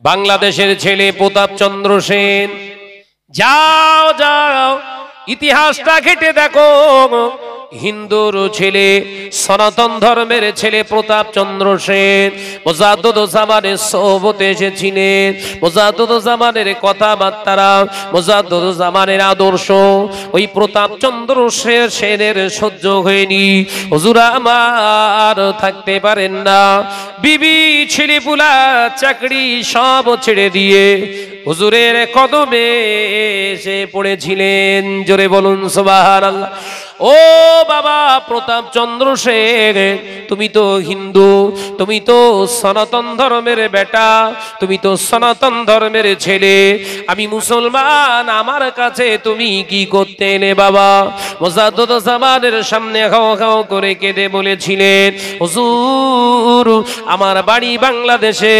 বাংলাদেশের ছেলে প্রতাপচন্দ্র সেন। যাও যাও ইতিহাসটা ঘেটে দেখো, হিন্দুর ছেলে, সনাতন ধর্মের ছেলে প্রতাপচন্দ্র সেন মুজাদ্দুজ্জামানের সোহবতে এসেছিলেন। মুজাদ্দুজ্জামানের কথাবার্তা, মুজাদ্দুজ্জামানের আদর্শ ওই প্রতাপচন্দ্র সেনের সহ্য হয়নি। হুজুর আমার থাকতে পারেন না, বিবি ছেলেপুলা চাকরি সব ছেড়ে দিয়ে হুজুরের কদমে এসে পড়েছিলেন। জোরে বলুন সুবহানাল্লাহ। ও বাবা প্রতাপচন্দ্র সেন, তুমি তো হিন্দু, তুমি তো সনাতন ধর্মের বেটা, তুমি তো সনাতন ধর্মের ছেলে, আমি মুসলমান, আমার কাছে তুমি কি করতে এলে বাবা? মুজাদ্দুজ্জামানের সামনে খাও খাও করে কেঁদে বলেছিলেন, হুজুর আমার বাড়ি বাংলাদেশে,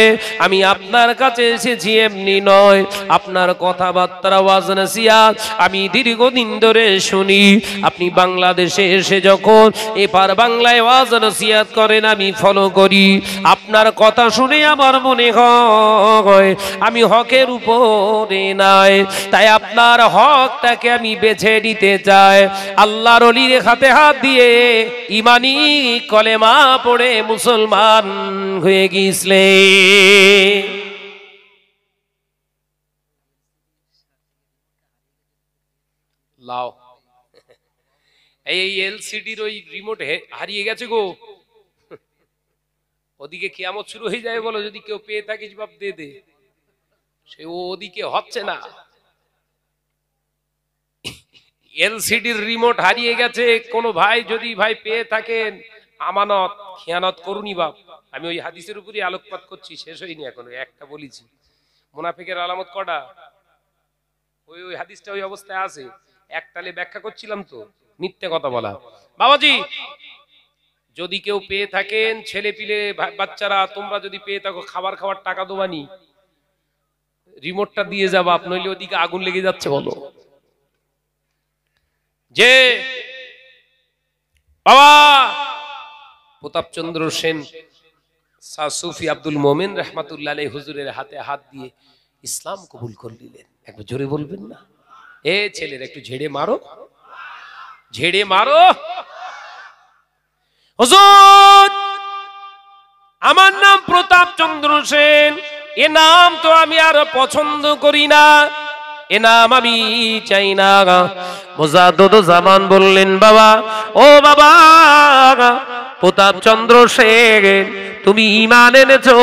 আমি আপনার কাছে এসেছি এমনি নয়, আপনার কথাবার্তা ওয়াজ নসিহত আমি দীর্ঘদিন ধরে শুনি। আপনি বাংলাদেশে এসে যখন এপার বাংলায় ওয়াজ নসিহত করেন আমি ফলো করি, আপনার কথা শুনে আমার মনে হয় আমি হকের উপরে নাই, তাই আপনার হকটাকে আমি বেছে নিতে চাই। আল্লাহর ওলির হাতে হাত দিয়ে ইমানি কলেমা পড়ে মুসলমান হয়ে গিয়েছিলেন। লাও এই এলসিডির ওই রিমোট হারিয়ে গেছে গো, ওদিকে কিয়ামত শুরু হয়ে যায় বলো, যদি কেউ পেয়ে থাকিস বাপ দে দে, সে ওদিকে হচ্ছে না। এলসিডির রিমোট হারিয়ে গেছে, কোন ভাই যদি ভাই পেয়ে থাকেন আমানত, খেয়ানত করুনি বাপ। আমি ওই হাদিসের উপরই আলোকপাত করছি, শেষ হয়নি এখনো, একটা বলেছি। মুনাফিকের আলামত কটা? ওই ওই হাদিসটা ওই অবস্থায় আছে, একটালে ব্যাখ্যা করছিলাম তো, মিথ্যে কথা বলা। বাবাজি যদি কেউ পেয়ে থাকেন, ছেলে পিলে বাচ্চারা তোমরা যদি পেয়ে থাকো, খাবার খাওয়ার টাকা দেবানি, রিমোটটা দিয়ে যাবা, নইলে ওদিকে আগুন লেগে যাচ্ছে বলো। যে বাবা প্রতাপচন্দ্র সেন সুফি আব্দুল মোমেন রহমাতুল্লাহ আলাইহি হুজুরের হাতে হাত দিয়ে ইসলাম কবুল করে নিলেন। একবার জোরে বলবেন না? এ ছেলের একটু ঝেড়ে মারো, ঝেড়ে মারো। হুজুর আমার নাম প্রতাপচন্দ্র সেন, এ নাম তো আমি আর পছন্দ করি না, এ নাম আমি চাই না। মুজাদ্দুজ্জামান বললেন, বাবা ও বাবা প্রতাপচন্দ্র সেন, তুমি ঈমান এনেছো,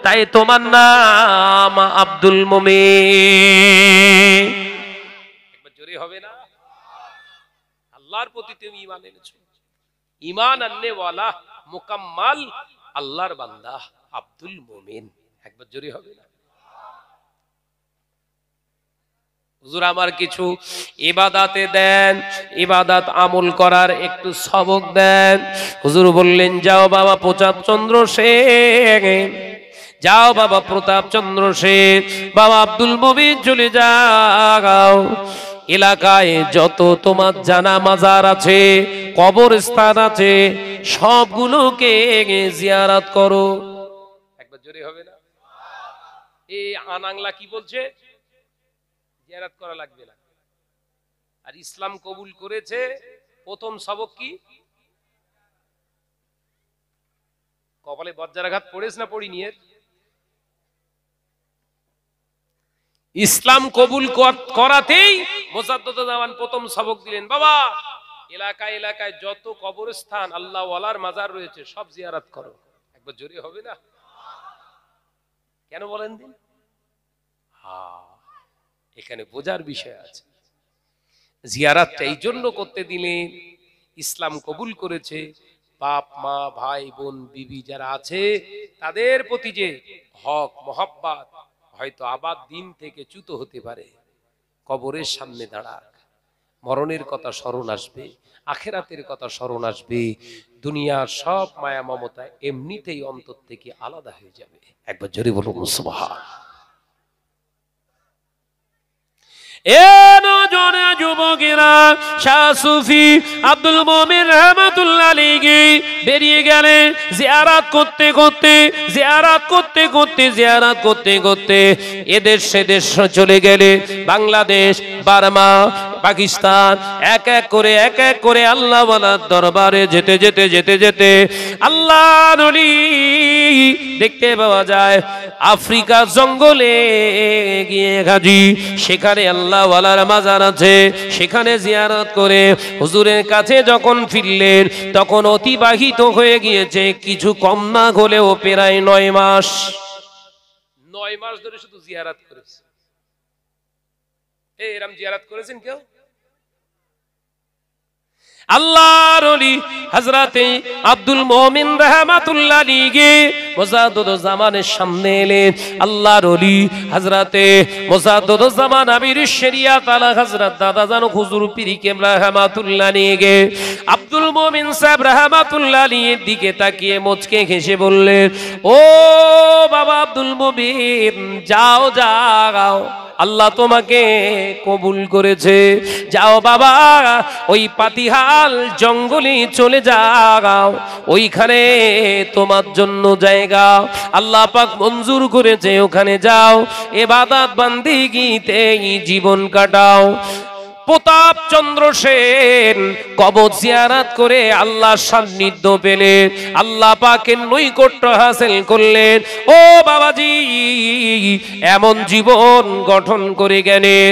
তাই তোমার নাম আব্দুল মোমেন। একবার জোরে হবে না? আল্লাহর প্রতি তুমি ঈমান এনেছো, ঈমান আননে ওয়ালা মুকাম্মাল আল্লাহর বান্দা আব্দুল মোমেন। একবার জোরে হবে না? হুজুর আমার কিছু ইবাদাতে দেন, ইবাদাত আমল করার একটু সবক দেন। হুজুর বললেন, যাও বাবা প্রতাপচন্দ্র সেন, যাও বাবা প্রতাপচন্দ্র সেন, বাবা আব্দুল মোমেন চলে যাও, এলাকায় যত তোমার জানা মাজার আছে, কবরস্থান আছে, সবগুলোকে জিয়ারত করো। একবার জোরে হবে না? এই আনাংলা কি বলছে? জিয়ারত করা লাগবে না। আর ইসলাম কবুল করেছে, প্রথম সবক কি? কপালে বজ্রাঘাত পড়েছ না পড়িনি? এর ইসলাম কবুল করাতেই মুজাদ্দুজ্জামান প্রথম সবক দিলেন, বাবা এলাকায় এলাকায় যত কবরস্থান আল্লাহ ওয়ালার মাজার রয়েছে সব জিয়ারত করো। একবার জোরে হবে না? কেন বলেন দিন? এখানে বোঝার বিষয় আছে। জিয়ারতটা এই জন্য করতে দিলেন, ইসলাম কবুল করেছে, বাপ মা ভাই বোন বিবি যারা আছে তাদের প্রতি যে হক মহব্বত, হয়তো আবার দিন থেকে চ্যুত হতে পারে, কবরের সামনে দাঁড়াক, মরণের কথা স্মরণ আসবে, আখেরাতের কথা স্মরণ আসবে, দুনিয়ার সব মায়া মমতা এমনিতেই অন্তর থেকে আলাদা হয়ে যাবে। একবার জোরে বলুন সুবহান। এ নজরে যুবকেরা, শাহ সুফি আব্দুল মুমিন রহমাতুল্লাহ আলাইহি বেরিয়ে গেলেন জিয়ারত করতে করতে, জিয়ারত করতে করতে, জিয়ারত করতে করতে এদেশ সেদেশ চলে গেলে, বাংলাদেশ, বার্মা, পাকিস্তান, এক এক করে আল্লাহ ওয়ালার দরবারে যেতে যেতে যেতে যেতে আল্লাহর ওলি দেখতে পাওয়া যায় আফ্রিকার জঙ্গলে গিয়ে গাজী, সেখানে আল্লাহ ওয়ালার মাজার আছে, সেখানে জিয়ারত করে হুজুরের কাছে যখন ফিরলেন তখন অতিবাহিত হয়ে গিয়েছে কিছু কম না হলেও প্রায় 9 মাস। 9 মাস ধরে শুধু জিয়ারত করেছে। এরকম জিয়ারত করেছেন কেউ? আল্লাহর ওলি হযরতে আব্দুল মুমিন রাহমাতুল্লাহ আলাইহি মুজাদ্দিদুজ জামানের সামনে এলেন। আল্লাহর ওলি হযরতে মুজাদ্দিদুজ জামান আমির শরিয়াত আলা হযরত দাদা জান হুজুর পীর কেবলা রাহমাতুল্লাহ আলাইহি আব্দুল মুমিন সাহেব রাহমাতুল্লাহ আলাইহির দিকে তাকিয়ে মুচকে হেসে বললেন, ও বাবা আব্দুল মুমিন, যাও যাও, আল্লাহ তোমাকে কবুল করেছে, যাও বাবা ওই পাতিহাল জঙ্গলে চলে যাও, ওইখানে তোমার জন্য জায়গা আল্লাহ পাক মঞ্জুর করেছে, ওখানে যাও ইবাদত বান্দিগিতে জীবন কাটাও। প্রতাপ চন্দ্র সেন কবর জিয়ারত করে আল্লাহ সান্নিধ্য পেলেন, আল্লাহ পাকের নৈকট্য হাসিল করলেন। ও বাবাজি, এমন জীবন গঠন করে গেলেন,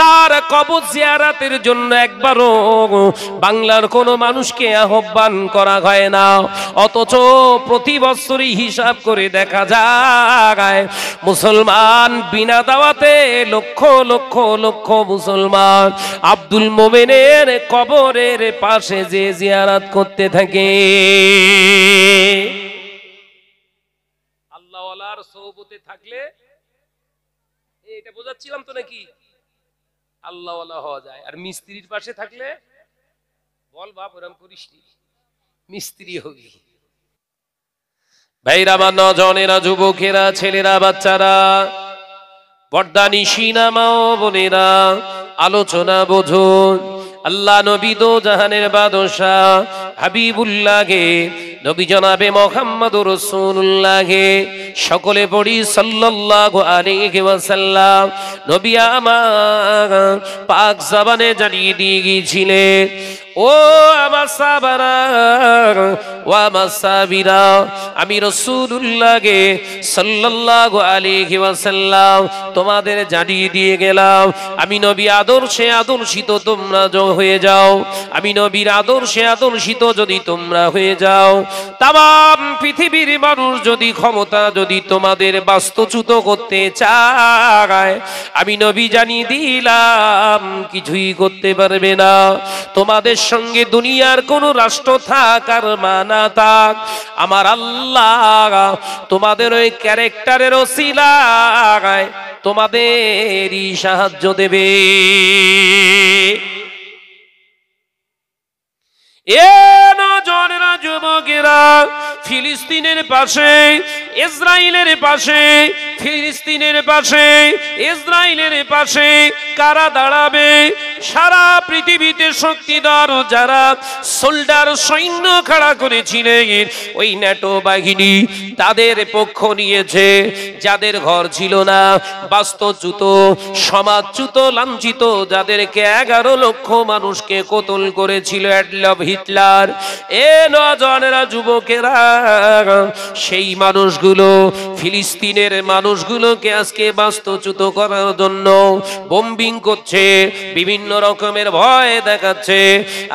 তার কবর জিয়ারতের জন্য একবারও বাংলার কোনো মানুষকে আহ্বান করা হয় না, অথচ প্রতি বছরই হিসাব করে দেখা যায় মুসলমান বিনা দাওয়াতে লক্ষ লক্ষ লক্ষ মুসলমান আব্দুল মোমেনের কবরের পাশে যে জিয়ারত করতে থাকে। আল্লাহ ওয়ালার সোহবতে থাকলে, এটা বোঝাচ্ছিলাম তো নাকি, আল্লাহ ওয়ালা হওয়া যায়। আর মিস্ত্রির পাশে থাকলে বল বাপ ওরম করিস নি, মিস্ত্রি হবি। ভাইরা, আমার নজনেরা, যুবকেরা, ছেলেরা, বাচ্চারা, বর্দানি সিনামাও বোনেরা, আলোচনা বোঝুন। আল্লাহ নবী দো জাহানের বাদশাহ হাবিবুল্লাহে নবী জনাবে মুহাম্মদুর রাসূলুল্লাহে সকলে পড়ি সাল্লাল্লাহু আলাইহি ওয়াসাল্লাম। নবী আমার পাক জবানে জানিয়ে দিয়ে গিয়েছিলেন, ও আমার সাহাবারা, ও আমার সাহাবীরা, আমি রাসূলুল্লাহে সাল্লাল্লাহু আলাইহি ওয়াসাল্লাম তোমাদের জানিয়ে দিয়ে গেলাম, আমি নবী আদর্শে আদর্শিত তোমরা হয়ে যাও, আমি নবীর আদর্শে আদর্শিত যদি তোমরা হয়ে যাও, তাম পৃথিবীর মানুষ যদি ক্ষমতা যদি তোমাদের বাস্তুচ্যুত করতে চায়, আমি নবী জানিয়ে দিলাম কিছুই করতে পারবে না। তোমাদের সঙ্গে দুনিয়ার কোন রাষ্ট্র থাক আর মানা থাক, আমার আল্লাহ তোমাদের ওই ক্যারেক্টারের ওসিলায় তোমাদেরই সাহায্য দেবে। এ নজনেরা, যুবকেরা, ফিলিস্তিনের পাশে, ইসরায়েলের পাশে, ফিলিস্তিনের পাশে, ইসরায়েলের পাশে কারা দাঁড়াবে? সারা পৃথিবীতে শক্তিধর যারা সোল্ডার সৈন্য খাড়া করেছিলেন ওই ন্যাটো বাহিনী তাদের পক্ষ নিয়েছে। যাদের ঘর ছিল না, বাস্তুচ্যুত, সমাজচ্যুত, লাঞ্ছিত, যাদেরকে 11 লক্ষ মানুষকে কতল করেছিল অ্যাডলফ হিটলার, এ নজনেরা, যুবকেরা, সেই মানুষগুলো, ফিলিস্তিনের মানুষগুলোকে আজকে বাস্তুচ্যুত করার জন্য বোম্বিং করছে, বিভিন্ন রকমের ভয় দেখাচ্ছে।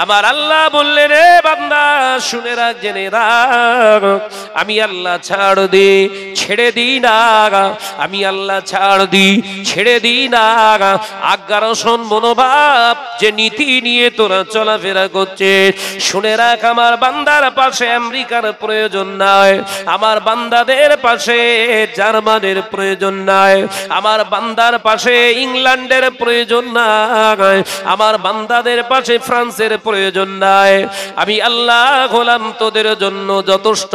আমার আল্লাহ বললেন, রে বান্দা শুনে রাখ, জেনে রাখ, আমি আল্লাহ ছাড় দি ছেড়ে দিই না, আমি আল্লাহ ছাড় দি ছেড়ে দিই না। আজ্ঞারসন মনোভাব যে নীতি নিয়ে তোরা চলাফেরা করছে, শুনে রাখ, আমার বান্দার পাশে আমেরিকার প্রয়োজন নাই, আমার বান্দাদের পাশে জার্মানের প্রয়োজন নাই, আমার বান্দার পাশে ইংল্যান্ডের প্রয়োজন নাই, আমার বান্দাদের পাশে ফ্রান্সের প্রয়োজন নাই, আমি আল্লাহ হলাম তোদের জন্য যথেষ্ট।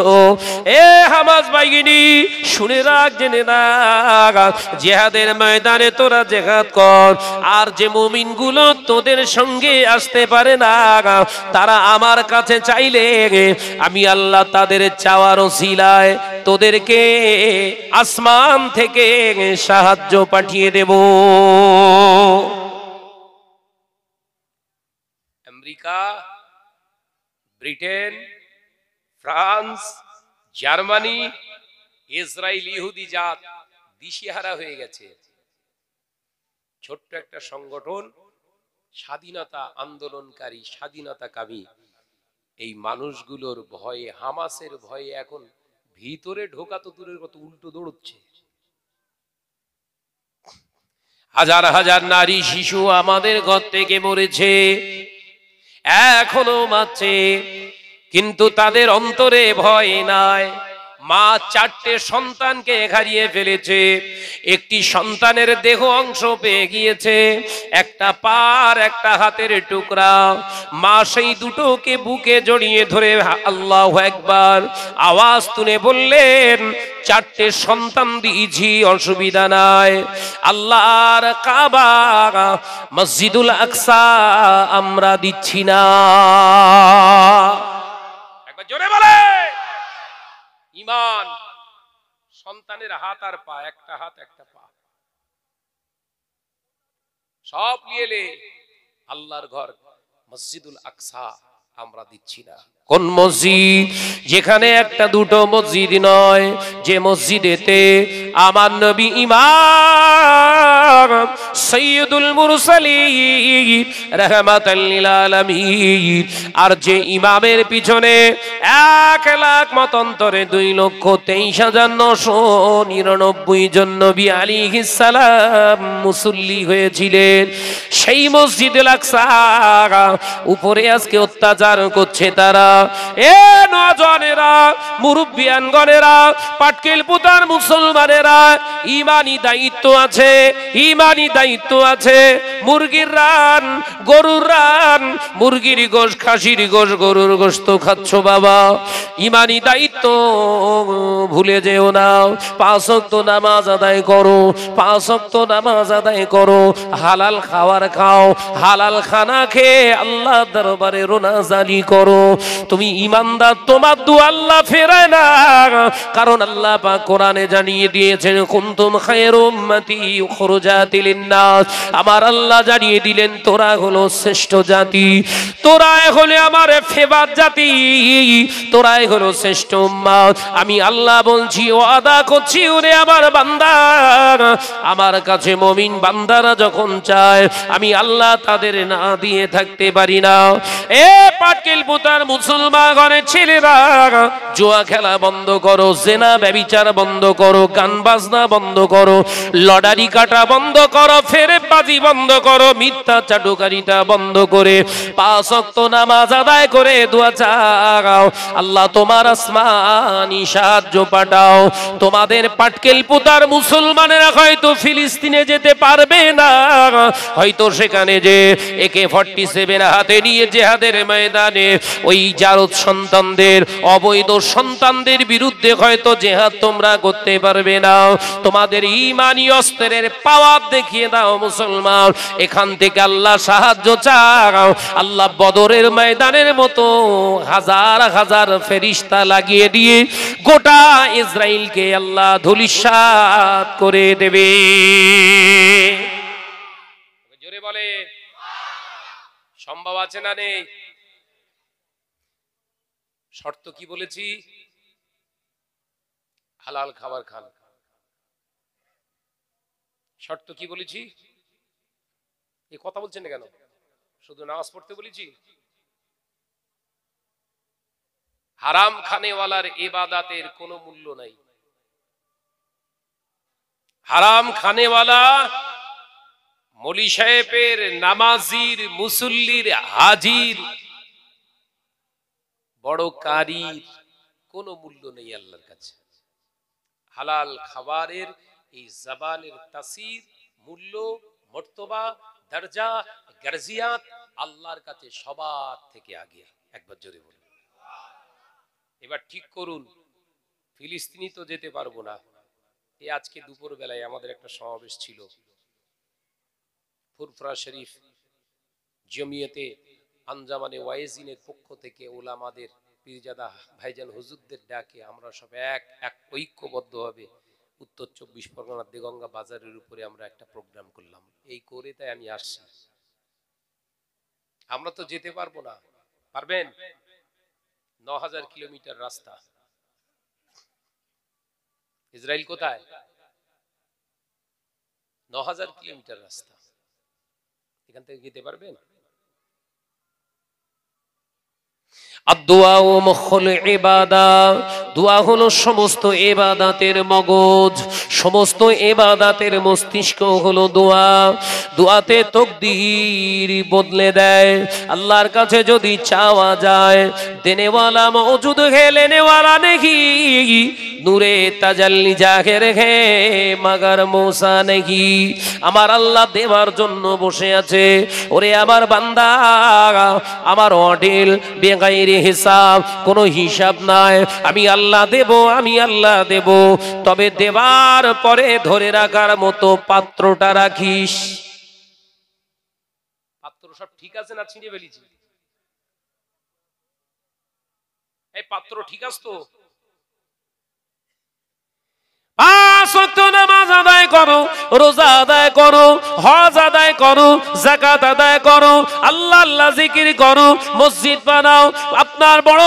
এ হামাস বাহিনী শুনে রাখ, জেনে রাখ, জিহাদের ময়দানে তোরা জিহাদ কর, আর যে মুমিনগুলো তোদের সঙ্গে আসতে পারে না তারা আমার কাছে চাইলে আমি আল্লাহ তাদের চাওয়ার ওসিলায় তোদেরকে আসমান থেকে সাহায্য পাঠিয়ে দেব। America, Britain, France, Germany, Israel, ইহুদি জাত দিশেহারা হয়ে গেছে। ছোট্ট একটা সংগঠন, স্বাধীনতা আন্দোলনকারী, স্বাধীনতাকামী, এই মানুষগুলোর ভয়ে, হামাসের ভয়ে এখন ভিতরে ঢোকা তো দূরের কথা, উল্টো দৌড়চ্ছে। হাজার হাজার নারী শিশু আমাদের ঘর থেকে মরেছে, এখনো মারছে, কিন্তু তাদের অন্তরে ভয় নাই। মা 4টে সন্তানকে হারিয়ে ফেলেছে, একটি সন্তানের দেহ অংশ পেয়ে গিয়েছে, একটা পার, একটা হাতের টুকরা। মা সেই দুটোকে বুকে জড়িয়ে ধরে আল্লাহু আকবার আওয়াজ তুলে বললেন, 4টে সন্তান দিয়েছি, অসুবিধা নাই। আল্লাহর কাবা, মসজিদুল আকসা আমরা দিচ্ছি না। একবার জোরে বলে ঈমান। সন্তানের হাত আর পা, একটা হাত একটা পা, সব নিয়ে আল্লাহর ঘর মসজিদুল আকসা আমরা দিচ্ছি না। কোন মসজিদ? যেখানে একটা দুটো মসজিদ নয়, যে মসজিদেতে আমার নবী ইমাম সাইয়্যিদুল মুরসালিন রাহমাতাল লিল আলামিন, আর যে ইমামের পিছনে 1,00,000 মতান্তরে 2,23,999 জন নবী আলাইহিস সালাম মুসল্লি হয়েছিলেন, সেই মসজিদুল আকসা উপরে আজকে অত্যাচার করছে তারা। এ নওজওয়ানেরা, মুরব্বিয়ানগণেরা, পাটকেল পুতার মুসলমানেরা, ইমানি দায়িত্ব আছে, ইমানি দায়িত্ব আছে। মুরগির রান, গরুর রান, মুরগির গোশ, খাসির গোশ, গরুর গোশ তো খাচ্ছ বাবা, ইমানি দায়িত্ব ভুলে যেও না। 5 ওয়াক্ত নামাজ আদায় করো, 5 ওয়াক্ত নামাজ আদায় করো, হালাল খাবার খাও, হালাল খানা খেয়ে আল্লাহ দরবারে রোনাজারি করো। তুমি ইমানদার, তোমার দুয়া আল্লাহ ফেরায় না, কারণ আল্লাহ পাক কোরআনে জানিয়ে দিয়েছেন, কুনতুম খায়রা উম্মতি উখরিজাত লিন-নাস। আমার আল্লাহ জানিয়ে দিলেন, তোরা হলো শ্রেষ্ঠ জাতি, তোরাই হলো আমার ফেভার জাতি, তোরাই হলো শ্রেষ্ঠ উম্মত। আমি আল্লাহ বলছি, ওয়াদা করছি, ওরে আমার বান্দা, আমার কাছে মুমিন বান্দারা যখন চায় আমি আল্লাহ তাদের না দিয়ে থাকতে পারি না। এ পাটকেল পুতার মুসলমান ঘরের ছেলেরা, জুয়া খেলা বন্ধ করো, জেনা ব্যভিচার বন্ধ করো, গান বাজনা বন্ধ করো, লটারি কাটা বন্ধ করো, ফেরেববাজি বন্ধ করো, মিথ্যা চাটুকারিতা বন্ধ করে 5 ওয়াক্ত নামাজ আদায় করে দোয়া চাও, আল্লাহ তোমার আসমানি সাহায্য পাঠাও। তোমাদের পাটকেল পুতার মুসলমানেরা হয়তো ফিলিস্তিনে যেতে পারবে না, হয়তো সেখানে যে AK-47 হাতে নিয়ে জিহাদের ময়দানে ওই জারদ সন্তানদের, অবৈধ সন্তানদের বিরুদ্ধে হয়তো জিহাদ তোমরা করতে পারবে না। তোমাদের ঈমানি অস্ত্রের পাওয়ার দেখিয়ে দাও মুসলমান, এখান থেকে আল্লাহ সাহায্য চাও। আল্লাহ বদরের ময়দানের মতো হাজার হাজার ফেরেশতা লাগিয়ে দিয়ে গোটা ইসরাইলকে আল্লাহ ধূলিসাৎ করে দেবে। জোরে বলে সম্ভব আছে না নেই? শর্ত কি বলেছি? হালাল খাবার খান। শর্ত কি বলেছি? এই কথা বলছেন না কেন? শুধু নামাজ পড়তে বলেছি? হারাম খানেওয়ালার ইবাদতের কোনো মূল্য নাই। হারাম খানেওয়ালা মৌলী সাহেবের, নামাজির, মুসল্লির, হাজির, বড় কারির কোনো মূল্য নেই আল্লাহর কাছে। হালাল খাবারের এই জবানের তাসির, মূল্য, মর্তবা দরজা, গারজিয়াত আল্লাহর কাছে সবার থেকে আগে। একবার জোরে বলুন। এবার ঠিক করুন, ফিলিস্তিনি তো যেতে পারবো না। এই আজকে দুপুর বেলায় আমাদের একটা সমাবেশ ছিল ফুরফুরা শরীফ জমিয়তে আঞ্জামানে ওয়াইজিনের পক্ষ থেকে ওলামাদের পীরজাদা ভাইজান হুজুরদের ডাকে আমরা সব এক ঐক্যবদ্ধভাবে উত্তর 24 পরগনার দেগঙ্গা বাজারের উপরে আমরা একটা প্রোগ্রাম করলাম। এই করে তাই আমি আসছি। আমরা তো যেতে পারবো না। পারবেন? 9000 কিলোমিটার রাস্তা। ইসরায়েল কোথায়? 9000 কিলোমিটার রাস্তা। এখান থেকে যেতে পারবেন? দোয়া মুখুল ইবাদত, দোয়া হলো সমস্ত ইবাদতের মগজ, সমস্ত ইবাদতের মস্তিষ্ক হলো দোয়া। দোয়াতে তাকদীর বদলে দেয়। আল্লাহর কাছে যদি চাওয়া যায়, দেনেওয়ালা মওজুদ হে লেনেওয়ালা নেহি, নূরে তাজাল্লি জাহির হে মগর মুসা নেহি। আমার আল্লাহ দেওয়ার জন্য বসে আছে। ওরে আমার বান্দা, আমার অডিল বেগাইরে হিসাব, কোনো হিসাব নাই। আমি আল্লাহ দেব, আমি আল্লাহ দেব। তবে দেবার পরে ধরে রাখার মতো পাত্রটা রাখিস। পাত্র সব ঠিক আছে না ছিঁড়ে ফেলেছি? এই পাত্র ঠিক আছে তো? 5 ওয়াক্ত নামাজ আদায় করো, রোজা আদায় করো, হজ আদায় করো, যাকাত আদায় করো, আল্লাহ আল্লাহ জিকির করো, মসজিদ বানাও, আপনার বড়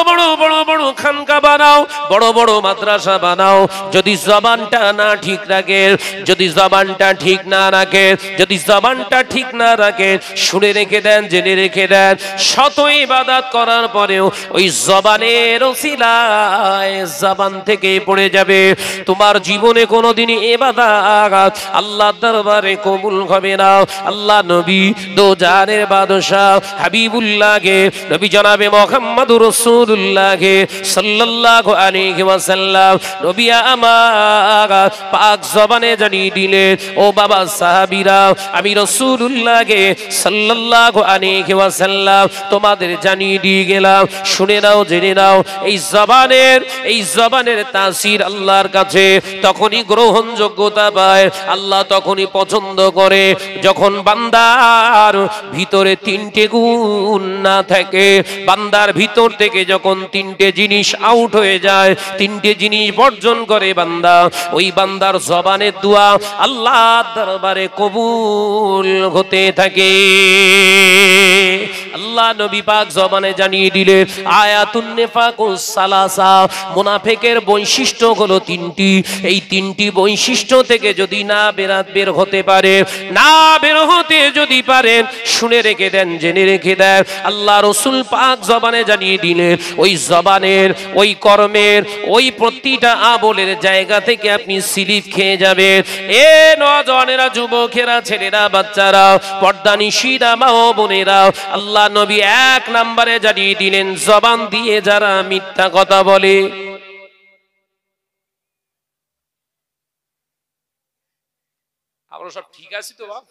বড় খানকা বানাও, বড় বড় মাদ্রাসা বানাও। যদি জবানটা না ঠিক রাখে, যদি জবানটা ঠিক না রাখে, যদি জবানটা ঠিক না রাখে, শুনে রেখে দেন, জেনে রেখে দেন, শত ইবাদত করার পরেও ওই জবানের ওসিলায় জবান থেকে পড়ে যাবে। তোমার জীবনে কোনোদিন ইবাদত আল্লাহর দরবারে কবুল হবে না। আল্লাহ নবী দো জানের বাদশা হাবিবুল্লাহকে, নবী জনাবে মুহাম্মদুর রাসূলুল্লাহকে সাল্লাল্লাহু আলাইহি ওয়াসাল্লাম নবী আমার পাক জবানে জানিয়ে দিলেন, ও বাবা সাহাবীরা, আমি রাসূলুল্লাহকে সাল্লাল্লাহু আলাইহি ওয়াসাল্লাম তোমাদের জানিয়ে দিয়ে গেলাম। শুনে নাও, জেনে নাও, এই জবানের তাসির আল্লাহর কাছে তখনই গ্রহণযোগ্যতা পায়, আল্লাহ তখনই পছন্দ করে যখন বান্দার ভিতরে 3টে গুণ না থাকে। বান্দার ভিতর থেকে যখন 3টে জিনিস আউট হয়ে যায়, 3টে জিনিস বর্জন করে বান্দা, ওই বান্দার জবানের দোয়া আল্লাহর দরবারে কবুল হতে থাকে। আল্লাহ নবী পাক জবানে জানিয়ে দিলেন, আয়াতুন নিফাকুস সালাসা, মুনাফিকের বৈশিষ্ট্য হলো 3টি। এই 3টি বৈশিষ্ট্য থেকে যদি না বের হতে পারে, না বের হতে যদি পারেন, শুনে রেখে দেন, জেনে রেখে দেন, আল্লাহ রাসূল পাক জবানে জানিয়ে দিলেন, ওই জবানের, ওই কর্মের, ওই প্রতিটা আমলের জায়গা থেকে আপনি সিলিপ খেয়ে যাবেন। এ নওজওয়ানেরা, যুবকেরা, ছেলেরা, বাচ্চারা, পর্দানিশীরা, মা ও বোনেরা, আল্লাহ নবী 1 নম্বরে জানিয়ে দিলেন, জবান দিয়ে যারা মিথ্যা কথা বলে। আমরা সব ঠিক আছি তো বাপ?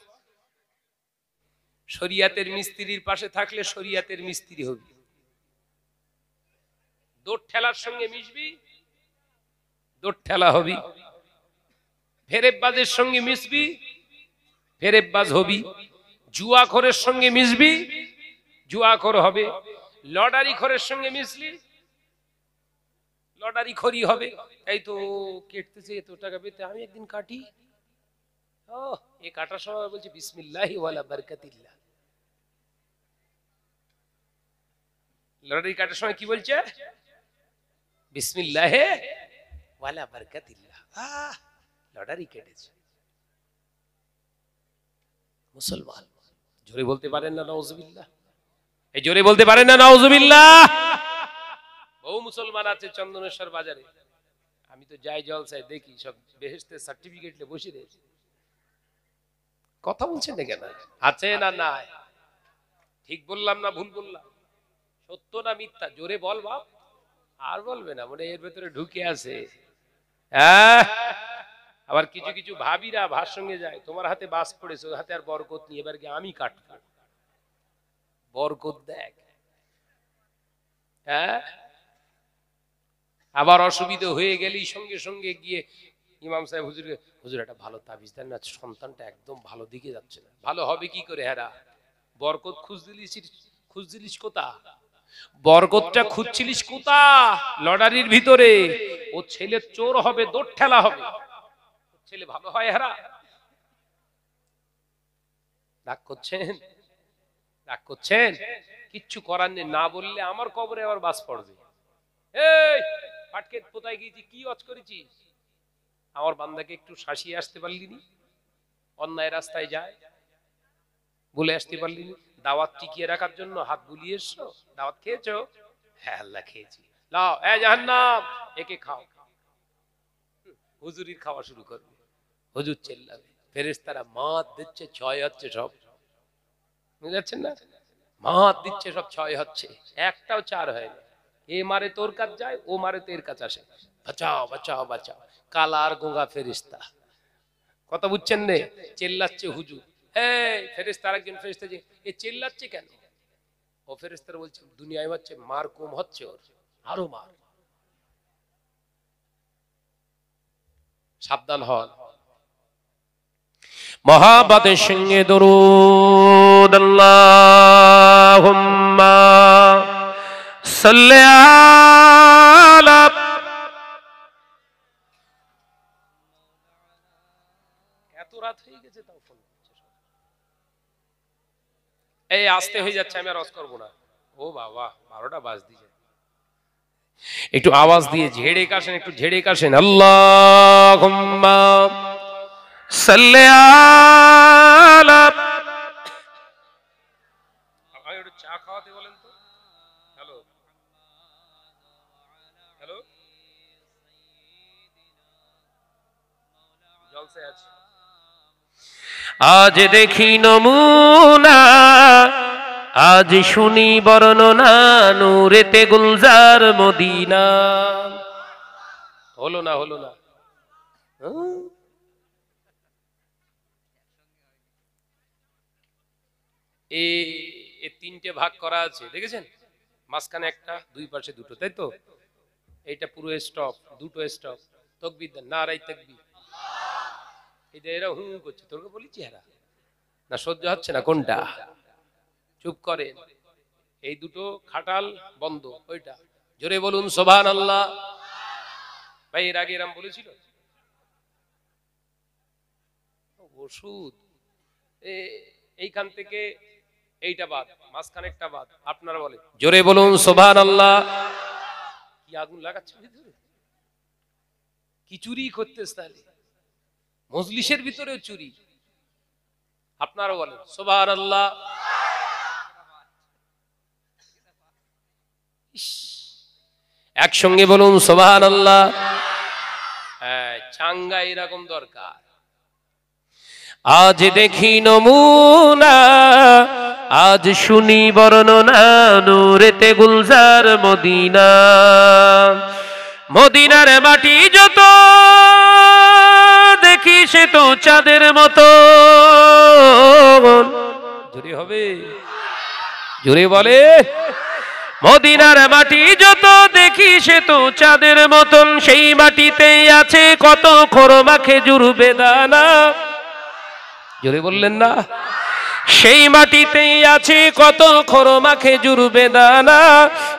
শরিয়াতের মিস্ত্রির পাশে থাকলে শরিয়াতের মিস্ত্রি হবি। দৌড় ঠেলার সঙ্গে মিশবি, দৌড় ঠেলা হবি। ফেরেববাজের সঙ্গে মিশবি, ফেরেববাজ হবি। জুয়াখোরের সঙ্গে মিশবি, জুয়াখোর হবে। লটারি খোরের সঙ্গে মিশলি, লটারি খোরি হবে। এই তো কেটতেছে এত টাকা পেতে, আমি একদিন কাটি। ও এই কাটার সময় বলছে বিসমিল্লাহি ওয়ালা বারাকাতিল্লাহ। লটারি কাটার সময় কি বলছে? বিসমিল্লাহি ওয়ালা বারাকাতিল্লাহ। লটারি কেটেছে। মুসলমান জোরে বলতে পারেন না নাউজুবিল্লাহ? এই জোরে বলতে পারেন না নাউজুবিল্লাহ? বহু মুসলমান আছে চন্দনেশ্বর বাজারে, আমি তো যাই জলসায় দেখি সব বেহেশতের সার্টিফিকেট নিয়ে বসে রয়েছে। কথা বলছেন না কেন? আছে না নাই? ঠিক বললাম না ভুল বললাম? সত্য না মিথ্যা? জোরে বল বাপ। আর বলবে না, মানে এর ভেতরে ঢুকে আছে। আবার কিছু কিছু ভাবিরা ভার সঙ্গে যায়, তোমার হাতে বাস পড়েছে, ওর হাতে আর বরকত নিয়ে এবার গিয়ে আমি কাটবো, বরকত দেখ। হ্যাঁ, আবার অসুবিধা হয়ে গেলেই সঙ্গে সঙ্গে গিয়ে ইমাম সাহেব হুজুরকে, হুজুর একটা ভালো তাবিজ দেন না, সন্তানটা একদম ভালো দিকে যাচ্ছে না। ভালো হবে কি করে? হ্যাঁ, বরকত খুঁজছিলিস কোথা? বরকতটা খুঁজছিলিস কোথা? লটারির ভিতরে। ও ছেলে চোর হবে, দৌড় ঠেলা হবে, ছেলে ভালো হয়। হ্যাঁ, রাগ করছেন? রাগ করছেন? কিচ্ছু করার নেই, না বললে আমার কবরে আবার বাস পড়বে। এই পাটকে কোথায় গিয়েছি, কি অজ করেছিস? আমার বান্দাকে একটু শাসিয়ে আসতে পারলি নি? অন্যায় রাস্তায় যায়, বলে আসতে পারলি নি? দাওয়াত টিকিয়ে রাখার জন্য হাত বুলিয়ে এসছো, দাওয়াত খেয়েছো? হ্যাঁ আল্লাহ খেয়েছি, লাও এ জাহান্নাম, একে খাও। হুজুরির খাওয়া শুরু করবে, হুজুর চেল্লাবে, ফেরেশতারা মাত দিচ্ছে, ছয় হচ্ছে সব, বুঝতে পারছেন না? মাত দিচ্ছে সব, ছয় হচ্ছে, একটাও চার হয় না। এ মারে তোর কাছে যায়, ও মারে তোর কাছে আসে, বাঁচাও বাঁচাও বাঁচাও। কালার গোঙ্গা ফেরেশতা, কথা বুঝছেন নে? চেল্লাচ্ছে হুজুর। এই ফেরেশতারা একজন ফেরেশতা যে এ চেল্লাচ্ছে কেন? ও ফেরেশতারা বলছে দুনিয়ায় হচ্ছে মার কম হচ্ছে, ওর আরো মার, সাবধান হন। মহাব্বতের সঙ্গে দরুদ আল্লাহুম্মা সাল্লি আলা। এত রাত হয়ে গেছে তাও ফোন করছে। এই আস্তে হয়ে যাচ্ছে, আমি আর রস করবো না। ও বাবা 12টা বাজ দিয়ে, একটু আওয়াজ দিয়ে ঝেড়ে কাশেন, একটু ঝেড়ে কাশেন। আল্লাহুম্মা সাল্লি আলা। আমাকে একটু চা খাওয়াতে বলেন তো। হ্যালো হ্যালো, জলসে আছে। আজ দেখি নমুনা, আজ শুনি বর্ণনা, নূরেতে গুলজার মদিনা। হলো না, হলো না। এই তিনটে ভাগ করা আছে, দেখেছেন? মাঝখানে একটা, দুই পাশে দুটো, তাই তো? এইটা পুরো স্টপ, দুটো স্টপ। তাকবীর দেন, নারায়ে তাকবীর। এই যে এরা হু করছে, তোকে বলেছি এরা না, সহ্য হচ্ছে না কোনটা? চুপ করেন। এই দুটো খাটাল বন্ধ, ওইটা জোরে বলুন সুবহানাল্লাহ। ভাই এর আগে এরকম বলেছিল? ওষুধ এইখান থেকে এইটা বাদ, মাঝখানে একটা বাদ। আপনারা বলেন জোরে বলুন সুবহানাল্লাহ। কি আগুন লাগাচ্ছে ভিতরে, কি চুরি করতেছ তাহলে? মজলিসের ভিতরেও চুরি। আপনারা বলেন সুবহানাল্লাহ। একসঙ্গে বলুন সুবহানাল্লাহ। হ্যাঁ, চাঙ্গা এরকম দরকার। আজ দেখি নমুনা, আজ শুনি বর্ণনা, নূরেতে গুলজার মদিনা। মদিনার মাটি যত দেখি সে তো চাঁদের মতো। জোরে হবে, জোরে বলে। মদিনার মাটি যত দেখি সে তো চাঁদের মতন, সেই মাটিতেই আছে কত খোরমা খেজুর বেদানা। জোরে বললেন না? সেই মাটিতেই আছে কত খোরমা খেজুর বেদানা,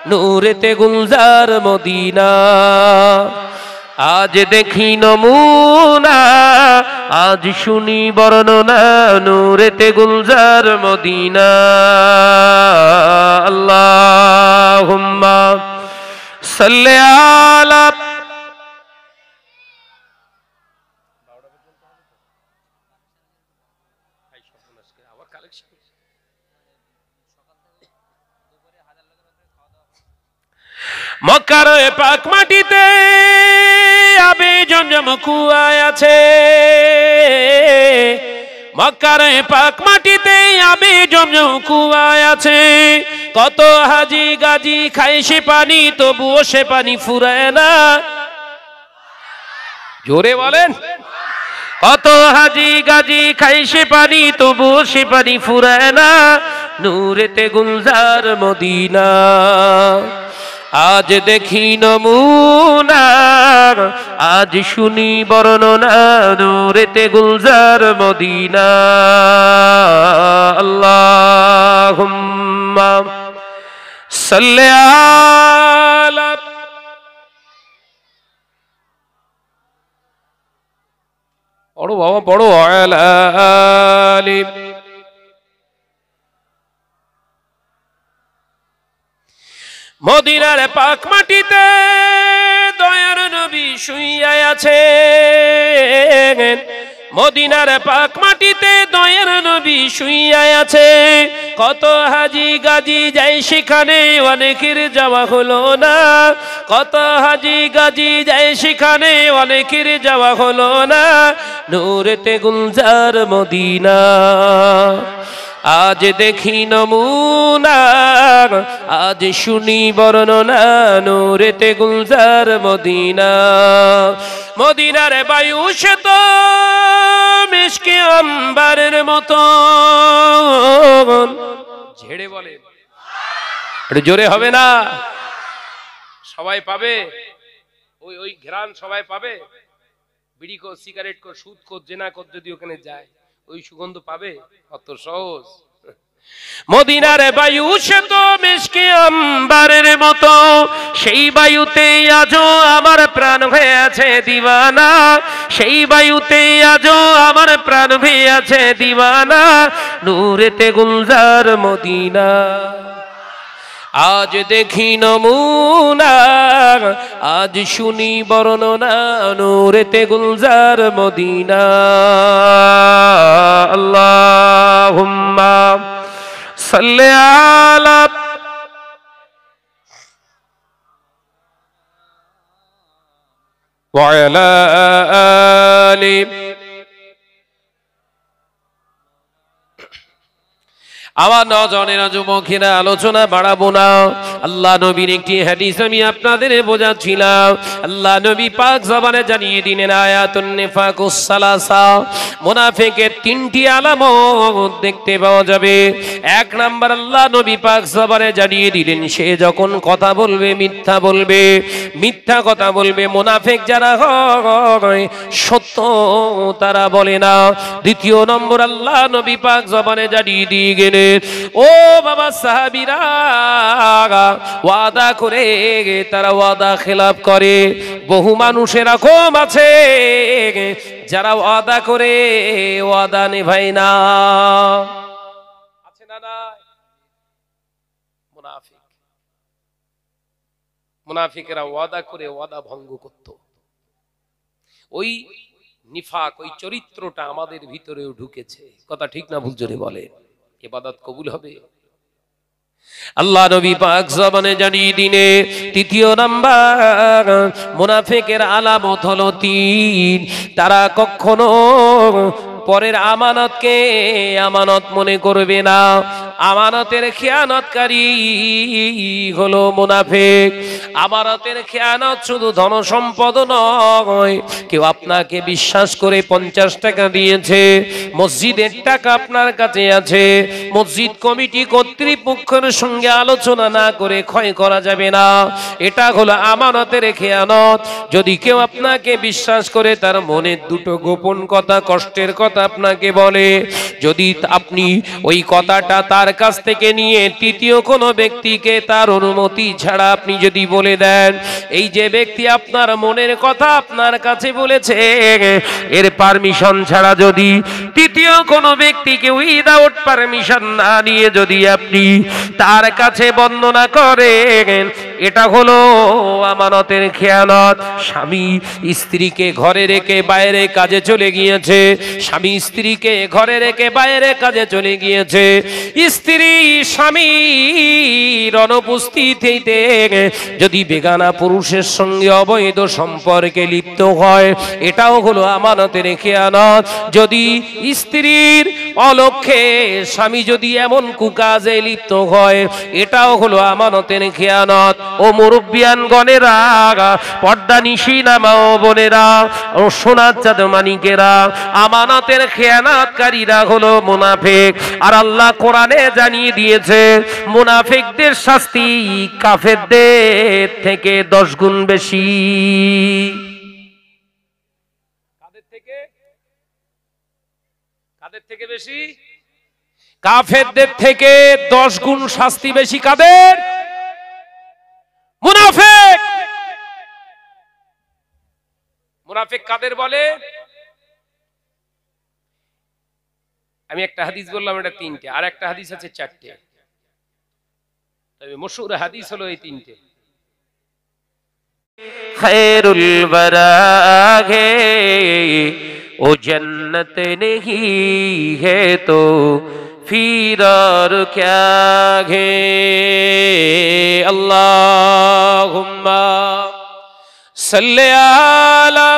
নূরেতে গুলজার মদিনা। আজ দেখি নমুনা, আজ শুনি বর্ণনা, নূরেতে গুলজার মদিনা। আল্লাহুম্মা সাল্লি আলা। মক্কার পাক মাটিতে আবে জমজম কুয়া আছে। মক্কার পাক মাটিতে আবে জমজম কুয়া আছে। কত হাজি গাজি খায় সে পানি, তবুও সে পানি ফুরায় না। জোরে বলেন। কত হাজি গাজি খাই সে পানি, তবু সে পানি ফুরায় না, নূরেতে গুলজার মদিনা। আজ দেখি নমুনা, আজ শুনি বর্ণনা, নূরেতে গুলজার মদিনা। আল্লাহুম্মা সাল্লি আলা পড়ো বাবা পড়ো, আলা আলি। মদিনার পাক মাটিতে দয়ার নবী শুইয়া আছেন, মদিনার পাক মাটিতে দয়ার নবী শুইয়া আছে। কত হাজি গাজি যাই সেখানে, অনেকের যাওয়া হলো না। কত হাজি গাজি যাই সেখানে, অনেকের যাওয়া হলো না, নূরেতে গুলজার মদিনা। আজ দেখি নমুনা, আজ শুনি বর্ণনা, নূরেতে গুলজার মদিনা। মদিনার বায়ু সে তো মিশকে আম্বারের মতো। ঝেড়ে বলে, একটু জোরে হবে না? সবাই পাবে ওই ওই ঘ্রাণ, সবাই পাবে। বিড়ি কর, সিগারেট কর, সুদ কর, জেনা কর, যদি ওখানে যায় ওই সুগন্ধ পাবে? অত সহজ? মদিনার বায়ু সে তো মিশকে আম্বারের মতো, সেই বায়ুতে আজও আমার প্রাণ হয়ে আছে দিওয়ানা। সেই বায়ুতে আজও আমার প্রাণ হয়ে আছে দিওয়ানা, নূরেতে গুলজার মদিনা। আজ দেখি নমুনা, আজ শুনি বর্ণনা, নূরেতে গুলজার মদিনা। আল্লাহুম্মা সাল্লি আলা ওয়া আলা আলি। আমার নজনের যুবকেরা আলোচনা বাড়াবো না। আল্লাহ নবীর একটি হাদিস আমি আপনাদের বোঝাচ্ছিলাম। আল্লাহ নবী পাক জবানে জানিয়ে দিলেন, আয়াতুন নিফাকুস সালাসা, মুনাফিকের তিনটি আলামত দেখতে পাওয়া যাবে। এক নাম্বার, আল্লাহ নবী পাক জবানে জানিয়ে দিলেন, সে যখন কথা বলবে মিথ্যা বলবে, মিথ্যা কথা বলবে। মুনাফিক যারা হয় সত্য তারা বলে না। দ্বিতীয় নম্বর, আল্লাহ নবী পাক জবানে জানিয়ে দিয়ে গেলেন, ও বাবা সাহাবীরা, ওয়াদা করে তারা ওয়াদা খেলাপ করে। বহু মানুষ এরকম আছে যারা ওয়াদা করে ওয়াদা নিভায় না। আছে না? না, মুনাফিক, মুনাফিকেরা ওয়াদা করে ওয়াদা ভঙ্গ করত। ওই নিফাক, ওই চরিত্রটা আমাদের ভিতরেও ঢুকেছে। কথা ঠিক না ভুল জোরে বলে? ইবাদত কবুল হবে? আল্লাহ নবী পাক জবানে জানিয়ে দিনে তৃতীয় নাম্বার মুনাফিকের আলামত হলো তিন। তারা কখনো পরের আমানতকে আমানত মনে করবে না। আমানতের খেয়ানতকারী হলো মুনাফিক। আমানতের খেয়ানত শুধু ধন সম্পদ নয়, কেউ আপনাকে বিশ্বাস করে 50 টাকা দিয়েছে, মসজিদের টাকা আপনার কাছে আছে, মসজিদ কমিটি কর্তৃপক্ষের সঙ্গে আলোচনা না করে ক্ষয় করা যাবে না। এটা হলো আমানতের খেয়ানত। যদি কেউ আপনাকে বিশ্বাস করে তার মনের দুটো গোপন কথা, কষ্টের কথা আপনাকে বলে, যদি আপনি ওই কথাটা তার কাছ থেকে নিয়ে তৃতীয় কোনো ব্যক্তিকে তার অনুমতি ছাড়া আপনি যদি বলে দেন, এই যে ব্যক্তি আপনার মনের কথা আপনার কাছে বলেছে, এর পারমিশন ছাড়া যদি তৃতীয় কোনো ব্যক্তিকে উইদাউট পারমিশন না নিয়ে যদি আপনি তার কাছে বর্ণনা করেন, এটা হলো আমানতের খেয়ানত। স্বামী স্ত্রীকে ঘরে রেখে বাইরে কাজে চলে গিয়েছে, স্বামী স্ত্রীকে ঘরে রেখে বাইরে কাজে চলে গিয়েছে, স্ত্রী স্বামীর অনুপস্থিতিতে যদি বেগানা পুরুষের সঙ্গে অবৈধ সম্পর্কে লিপ্ত হয়, এটাও হলো আমানতের খেয়ানত। যদি স্ত্রীর অলক্ষ্যে স্বামী যদি এমন কুকাজে লিপ্ত হয়, এটাও হলো আমানতের খেয়ানত। ও মুরব্বিয়ান গণেরা, পর্দা নিশি নামাও বোনেরা, ও সোনার চাঁদ মানিকেরা, আমানতের খেয়ানাতকারীরা হলো মুনাফিক। আর আল্লাহ কোরআনে জানিয়ে দিয়েছে মুনাফিকদের শাস্তি কাফেরদের থেকে 10 গুণ বেশি। কাদের থেকে বেশি? কাফেরদের থেকে 10 গুণ শাস্তি বেশি। কাদের? মুনাফিক। মুনাফিক কাদের বলে? আমি একটা হাদিস বললাম, এটা 3টে, আর একটা হাদিস আছে 4টে, তবে মশহুর হাদিস হলো এই 3টে। खैरुल वरा है ओ जन्नत नहीं है तो फिर और क्या है। अल्लाहुम्मा सल्ले अला,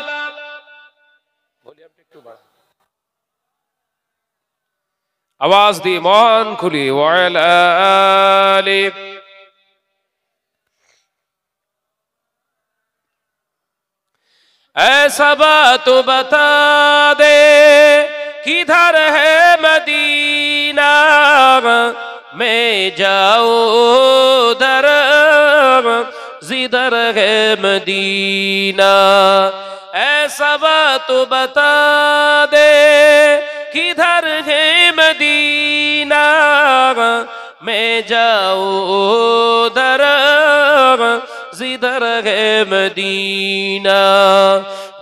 आवाज दी मान खुली, वअला आले। ऐसा बात बता दे किधर है मदीना, मैं जाऊं उधर जिधर है मदीना। ऐसा बात बता दे किधर है मदीना, मैं जाऊं उधर जिधर है मदीना।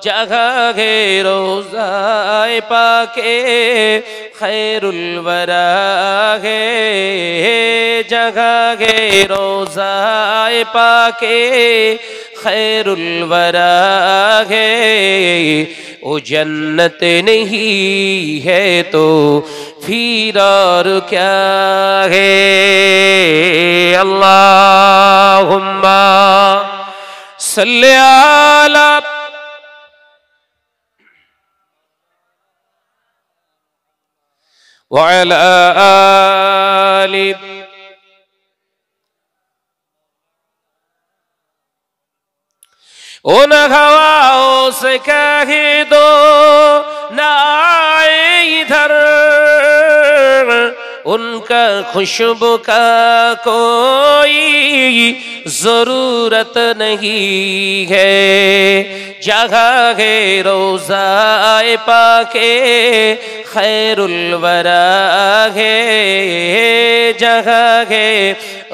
जगह है रोज़ाए पाके खैरुल वरा है, जगह है रोज़ाए पाके खैरुल वरा है। ओ जन्नत नहीं है तो फिर और क्या है। अल्लाहुम्मा सल्ले अला, वअला आलि। उन हवाओं से कह दो ना आए इधर, उनका खुशबू का कोई जरूरत नहीं है। जगह है रोज़ाए पाके खैरुल वरा है, जगह है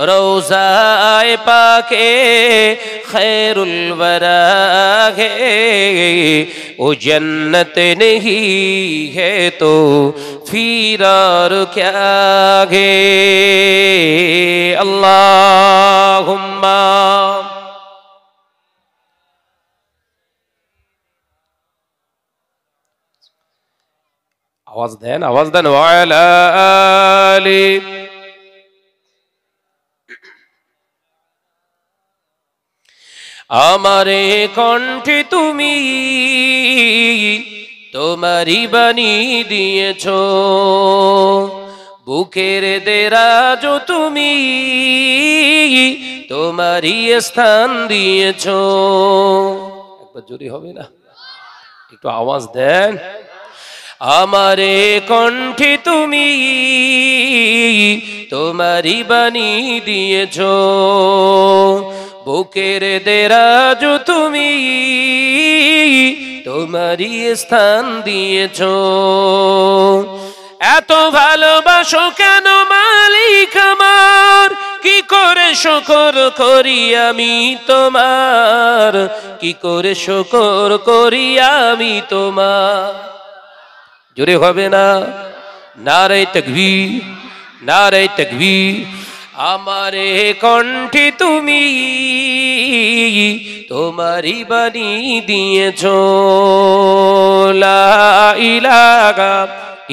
रोज़ाए पाके खैरुल वरा है। ओ जन्नत नहीं है तो फिर और क्या है। अल्लाहुम्मा आवाज देन, आवाज देन, वअला आलि। আমারে কণ্ঠে তুমি তোমারি বাণী দিয়েছো, বুকের দেরাজ তুমি তোমারি স্থান দিয়েছো। একবার জোরে হবে না? একটু আওয়াজ দেন। আমারে কণ্ঠে তুমি তোমারি বাণী দিয়েছো, বুকের দেরাজ তুমি তোমারি স্থান দিয়েছো। এত ভালোবাসো কেন মালিক আমার, কি করে শুকর করি আমি তোমার, কি করে শুকর করি আমি তোমার। জোরে হবে না? নারে তাকবীর, নারে তাকবীর। আমারে কণ্ঠে তুমি তোমারি বাণী দিয়েছো, লা ইলাহা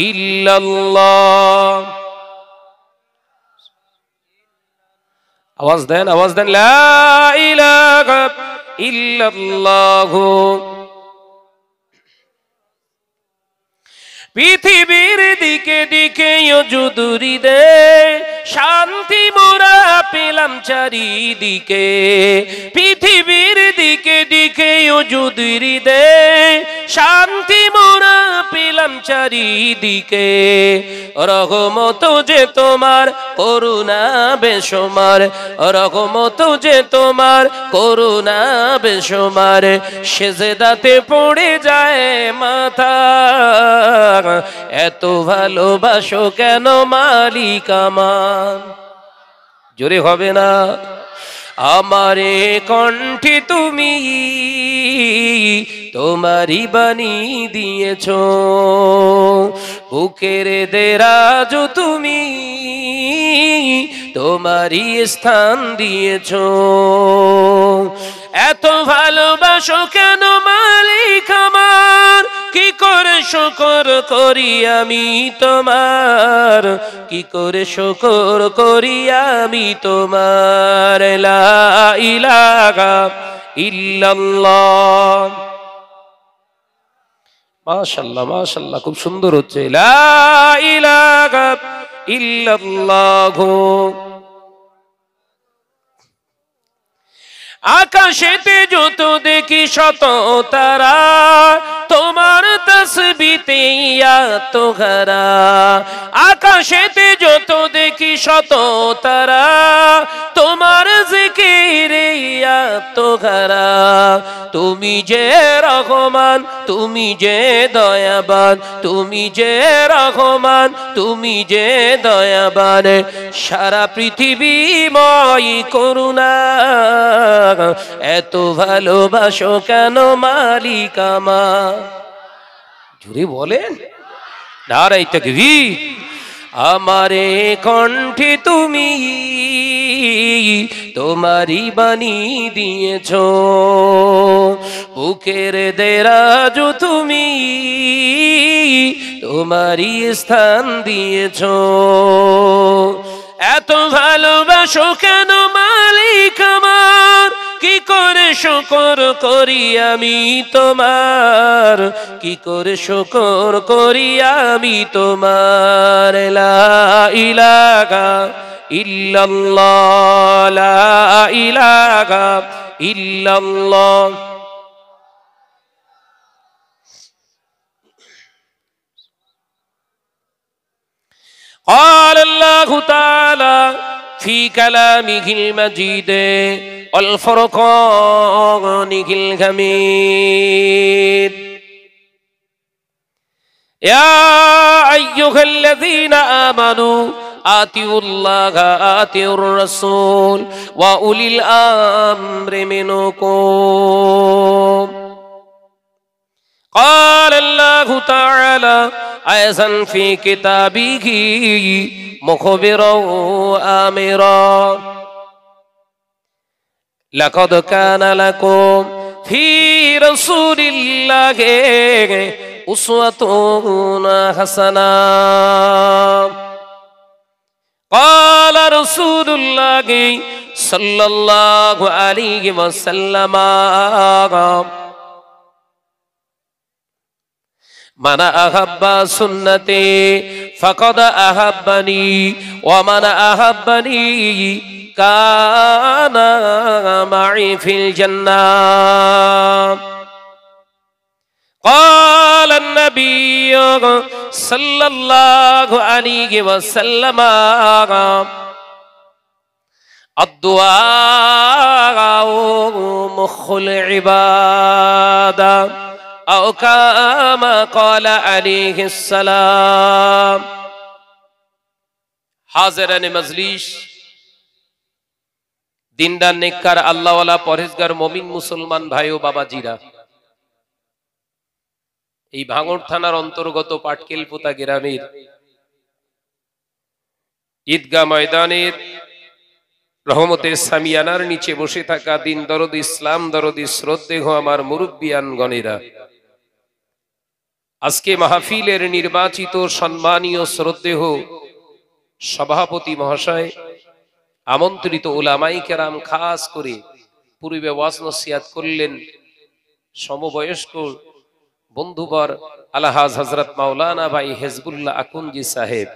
ইল্লাল্লাহ। আওয়াজ দেন, আওয়াজ দেন, লা ইলাহা ইল্লাল্লাহ। পৃথিবীর দিকে দিকে যুদুরি দে, শান্তি মোরা পেলাম চারিদিকে। পৃথিবীর দিকে দিকে যুদুরি দে, শান্তি মোরা পেলাম চারিদিকে। রহমত যে তোমার, করুণা বেসমার, রহমত যে তোমার, করুণা বেসমার। সেজদাতে পড়ে যায় মাথা, এত ভালোবাসো কেন মালিক আমার। জোরে হবে না? আমারে কণ্ঠে তুমি তোমারই বাণী দিয়েছ, বুকের দেরাজ তুমি তোমারই স্থান দিয়েছ। এত ভালোবাসো কেন মালিক আমার, কি করে শুকর করি আমি তোমার, কি করে শুকর করি আমি তোমার। লা ইলাহা ইল্লাল্লাহ। মাশাআল্লাহ মাশাআল্লাহ, খুব সুন্দর হচ্ছে। লা ইলাহা ইল্লাল্লাহ। আকাশেতে যত দেখি শত তারা, তোমার তসবিতে এত ঘরা। আকাশেতে যত দেখি শত তারা, তোমার জিকিরে এত ঘরা। তুমি যে রহমান, তুমি যে দয়াবান, তুমি যে রহমান, তুমি যে দয়াবান। সারা পৃথিবীময় করুণা, এত ভালোবাসো কেন মালিক আমার। জোরে বলেন নারায়ে তাকবীর। আমারে কণ্ঠে তুমি তোমারই বাণী দিয়েছ, বুকের দেরাজ তুমি তোমারই স্থান দিয়েছ। এত ভালোবাসো কেন মালিক আমার, কি করে শুকর করি আমি তোমার, কি করে শুকর করি আমি তোমার। লা ইলাহা ইল্লাল্লাহ, লা ইলাহা ইল্লাল্লাহ। قال الله تعالى في كلامه المجيد والفرقان الحميد: يا أيها الذين آمنوا آتوا الله آتوا الرسول وأولي الأمر منكم. قال الله تعالى أيضا في كتابه مخبرا وآمرا: لقد كان لكم في رسول الله أسوة حسنة. قال رسول الله صلى الله عليه وسلم: من أحب سنتي فقد أحبني ومن أحبني كان معي في الجنة. قال النبي صلى الله عليه وسلم: الدعاء مخ العبادة أو كما قال عليه السلام. হাজিরানে মজলিস, দিনদার নেককার আল্লাহওয়ালা পরহেজগার মুমিন মুসলমান ভাই ও বাবাজিরা, এই ভাঙড় থানার অন্তর্গত পাটকেলপোতা গ্রামের ঈদগাহ ময়দানের রহমতের সামিয়ানার নিচে বসে থাকা দিন দরদ, ইসলাম দরদি, শ্রদ্ধেয় আমার মুরব্বিয়ান গণেরা, আজকে মাহফিলের নির্বাচিত সম্মানীয় শ্রদ্ধেয় সভাপতি মহাশয়, আমন্ত্রিত উলামায়ে কেরাম, খাস করে পূর্বে ওয়াজ নসিহত করলেন সমবয়স্ক বন্ধুবর আলহাজ হযরত মাওলানা ভাই হিজবুল্লাহ আকুনজি সাহেব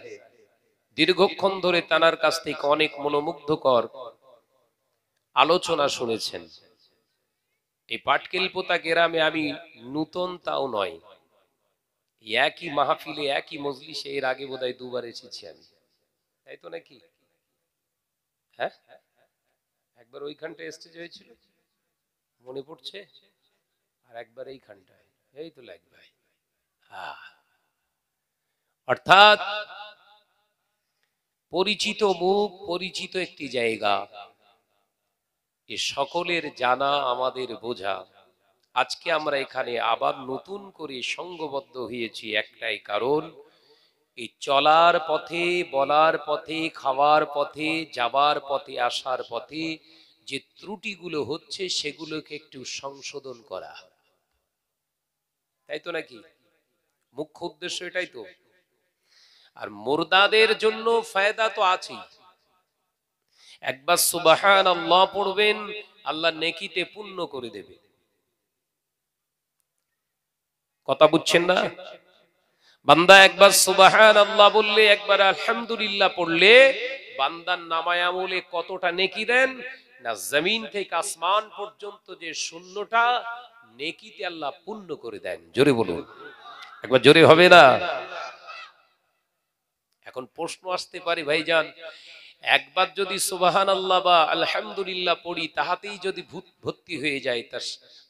দীর্ঘক্ষণ ধরে তানার কাছ থেকে অনেক মনোমুগ্ধকর আলোচনা শুনেছেন। এই পাটকেলপোতা গ্রামে আমি নূতন তাও নয়, একই মাহফিলে একই মজলিসে এর আগে বোধহয় দুবার এসেছি আমি, তাই তো নাকি? হ্যাঁ, একবার ওইখানটায় স্টেজ হয়েছিল মনে পড়ছে, আর একবার এইখানটায়, এই তো লাগ ভাই। অর্থাৎ পরিচিত মুখ, পরিচিত একটি জায়গা, এ সকলের জানা আমাদের বোঝা। আজকে আমরা এখানে আবার নতুন করে সংঘবদ্ধ হয়েছি একটাই কারণ, এই চলার পথে, বলার পথে, খাওয়ার পথে, যাবার পথে, আসার পথে যে ত্রুটিগুলো হচ্ছে সেগুলোকে একটু সংশোধন করা, তাই তো নাকি? মুখ্য উদ্দেশ্য এটাই তো। আর মুর্দাদের জন্য ফায়দা তো আছেই। একবার সুবহানাল্লাহ পড়বেন, আল্লাহ নেকিতে পূর্ণ করে দেবে। কথা বুঝছেন না? বান্দা একবার সুবহানাল্লাহ বললে, একবার আলহামদুলিল্লাহ পড়লে বান্দার নামায় আমলে কতটা নেকি দেন না, জমিন থেকে আসমান পর্যন্ত যে শূন্যটা নেকিতে আল্লাহ পূর্ণ করে দেন। জোরে বলুন, একবার জোরে হবে না? এখন প্রশ্ন আসতে পারে, ভাইজান একবার যদি সুবহানাল্লাহ বা আলহামদুলিল্লাহ পড়ি তাহাতেই যদি ভূত ভর্তি হয়ে যায়, তা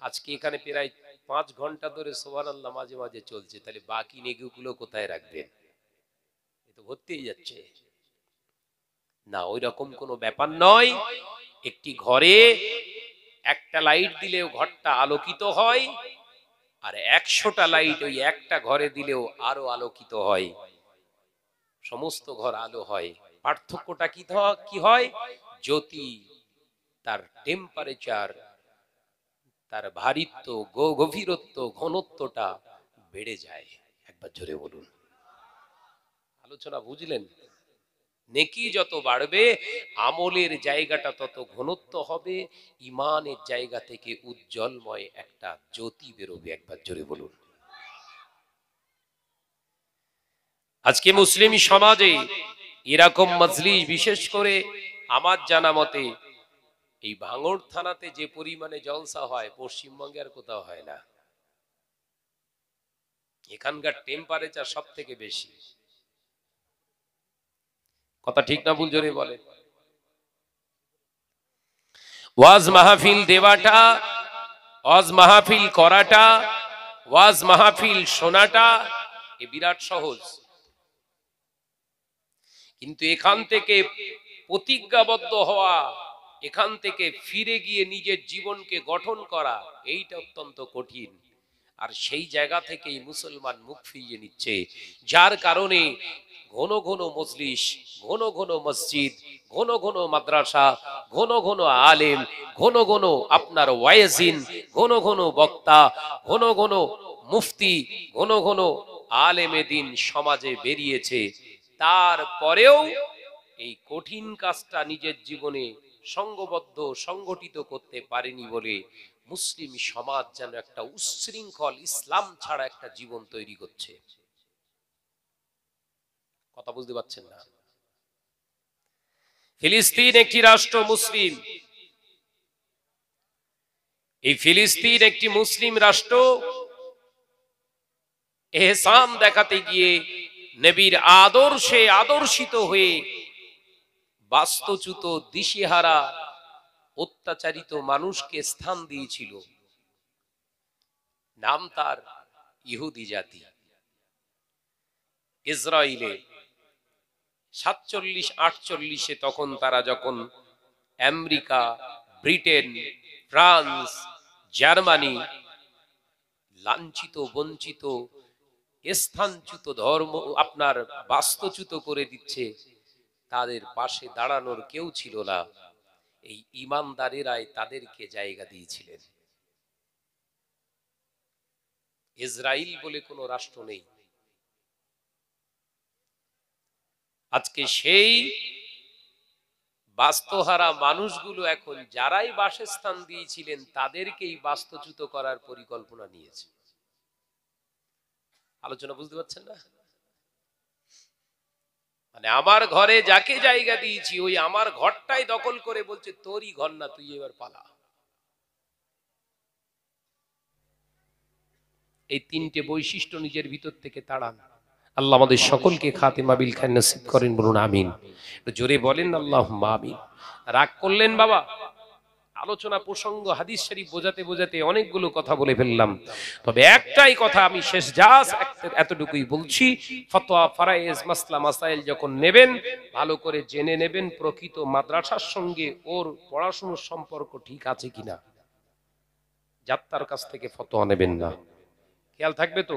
আজকে এখানে প্রায় 5 ঘন্টা ধরে সুবহানাল্লাহ মাঝে মাঝে চলছে, তাহলে বাকি নেকিগুলো কোথায় রাখবেন? এ তো ভর্তিই যাচ্ছে না। ওই রকম কোনো ব্যাপার নয়। একটি ঘরে একটা লাইট দিলেও ঘরটা আলোকিত হয়, আর 100টা লাইট ওই একটা ঘরে দিলেও আরো আলোকিত হয়, সমস্ত ঘর আলো হয়। পার্থক্যটা কি হয়? জ্যোতি, তার টেম্পারেচার, তার ভারিত্ব, গভীরত্ব, ঘনত্বটা বেড়ে যায়। একবার জোরে বলুন। আলোচনা বুঝলেন? নেকি যত বাড়বে আমলের জায়গাটা তত ঘনত্ব হবে, ইমানের জায়গা থেকে উজ্জ্বলময় একটা জ্যোতি বেরোবে। একবার জোরে বলুন। আজকে মুসলিম সমাজে এরকম মজলিস, বিশেষ করে আমার জানা মতে এই ভাঙড় থানাতে যে পরিমাণে জলসা হয় পশ্চিমবঙ্গে আর কোথাও হয় না। এখানকার টেম্পারেচার সব থেকে বেশি। কথা ঠিক না ভুল জোরে বলে? ওয়াজ মাহফিল দেওয়াটা, ওয়াজ মাহফিল করাটা, ওয়াজ মাহফিল শোনাটা এ বিরাট সহজ, কিন্তু এখান থেকে প্রতিজ্ঞাবদ্ধ হওয়া, এখান থেকে ফিরে গিয়ে নিজের জীবনকে গঠন করা, এইটা অত্যন্ত কঠিন। আর সেই জায়গা থেকেই মুসলমান মুখ ফিরিয়ে নিচ্ছে, যার কারণে ঘন ঘন মজলিস, ঘন ঘন মসজিদ, ঘন ঘন মাদ্রাসা, ঘন ঘন আলেম, ঘন ঘন আপনার ওয়াইজিন, ঘন ঘন বক্তা, ঘন ঘন মুফতি, ঘন ঘন আলেমে দিন সমাজে বেরিয়েছে। তারপরেও এই কঠিন কাজটা নিজের জীবনে সংঘবদ্ধ, সংগঠিত করতে পারেনি বলে মুসলিম সমাজ যেন একটা উচ্ছৃঙ্খল, ইসলাম ছাড়া একটা জীবন তৈরি করছে। কথা বুঝতে পারছেন না? ফিলিস্তিন একটি রাষ্ট্র, মুসলিম। এই ফিলিস্তিন একটি মুসলিম রাষ্ট্র, এহসান দেখাতে গিয়ে নবীর আদর্শে আদর্শিত হয়ে বাস্তুচ্যুত, দিশেহারা, অত্যাচারিত মানুষকে স্থান দিয়েছিল। নাম তার ইহুদি জাতি। ইসরায়েলে 47-48 তখন তারা যখন আমেরিকা, ব্রিটেন, ফ্রান্স, জার্মানি লাঞ্ছিত, বঞ্চিত, স্থানচ্যুত, ধর্ম আপনার বাস্তুচ্যুত করে দিচ্ছে, তাদের পাশে দাঁড়ানোর কেউ ছিল না। এই ইমানদারেরাই তাদেরকে জায়গা দিয়েছিলেন। ইসরায়েল বলে কোনো রাষ্ট্র নেই। আজকে সেই বাস্তুহারা মানুষগুলো এখন যারাই বাসস্থান দিয়েছিলেন তাদেরকেই বাস্তুচ্যুত করার পরিকল্পনা নিয়েছে। আলোচনা বুঝতে পারছেন না? মানে আমার ঘরে যাকে জায়গা দিয়েছি ওই আমার ঘরটাই দখল করে বলছে তোরই ঘর না, তুই এবার পালা। এই তিনটে বৈশিষ্ট্য নিজের ভিতর থেকে তাড়ান। আল্লাহ আমাদের সকলকে খাতিমা বিল খায়র নসিব করেন, বলুন আমিন। জোরে বলেন আল্লাহুম্মা আমিন। রাগ করলেন বাবা? আলোচনা প্রসঙ্গ হাদিস শরীফ বোঝাতে বোঝাতে অনেকগুলো কথা বলে ফেললাম, তবে একটাই কথা আমি শেষ জাস্ট এতটুকুই বলছি, ফতোয়া ফারায়েজ মাসলা মাসাইল যখন নেবেন ভালো করে জেনে নেবেন প্রকৃত মাদ্রাসার সঙ্গে ওর পড়াশোনার সম্পর্ক ঠিক আছে কিনা। যাত্রার কাছ থেকে ফতোয়া নেবেন না। খেয়াল থাকবে তো?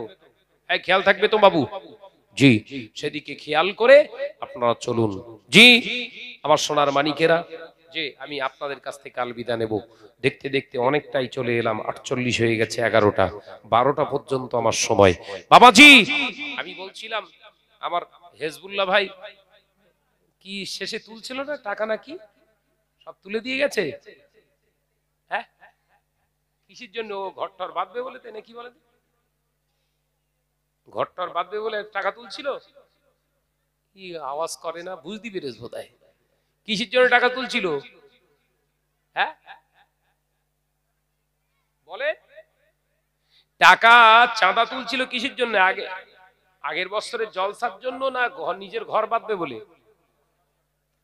এই খেয়াল থাকবে তো বাবু? জি, সেদিকে খেয়াল করে আপনারা চলুন। জি আমার সোনার মানিকেরা, যে আমি আপনাদের কাছ থেকে আলবিদা নেব। দেখতে দেখতে অনেকটাই চলে এলাম, 48 হয়ে গেছে, 11টা 12টা পর্যন্ত আমার সময়। বাবাজি আমি বলছিলাম আমার হেজবুল্লাহ ভাই কি শেষে তুলছিল না টাকা, নাকি সব তুলে দিয়ে গেছে? হ্যাঁ, কিসের জন্য? ঘরটর বাঁধবে বলে নাকি বলে? ঘরটর বাঁধবে বলে টাকা তুলছিল? কি আওয়াজ করে না, বুঝতে পেরেছ বোধহয়। কিসের জন্য টাকা তুলছিল? হ্যাঁ বলে, টাকা চাঁদা তুলছিল কিসের জন্য? আগের বছরের জলসার জন্য না নিজের ঘর বাঁধবে বলে?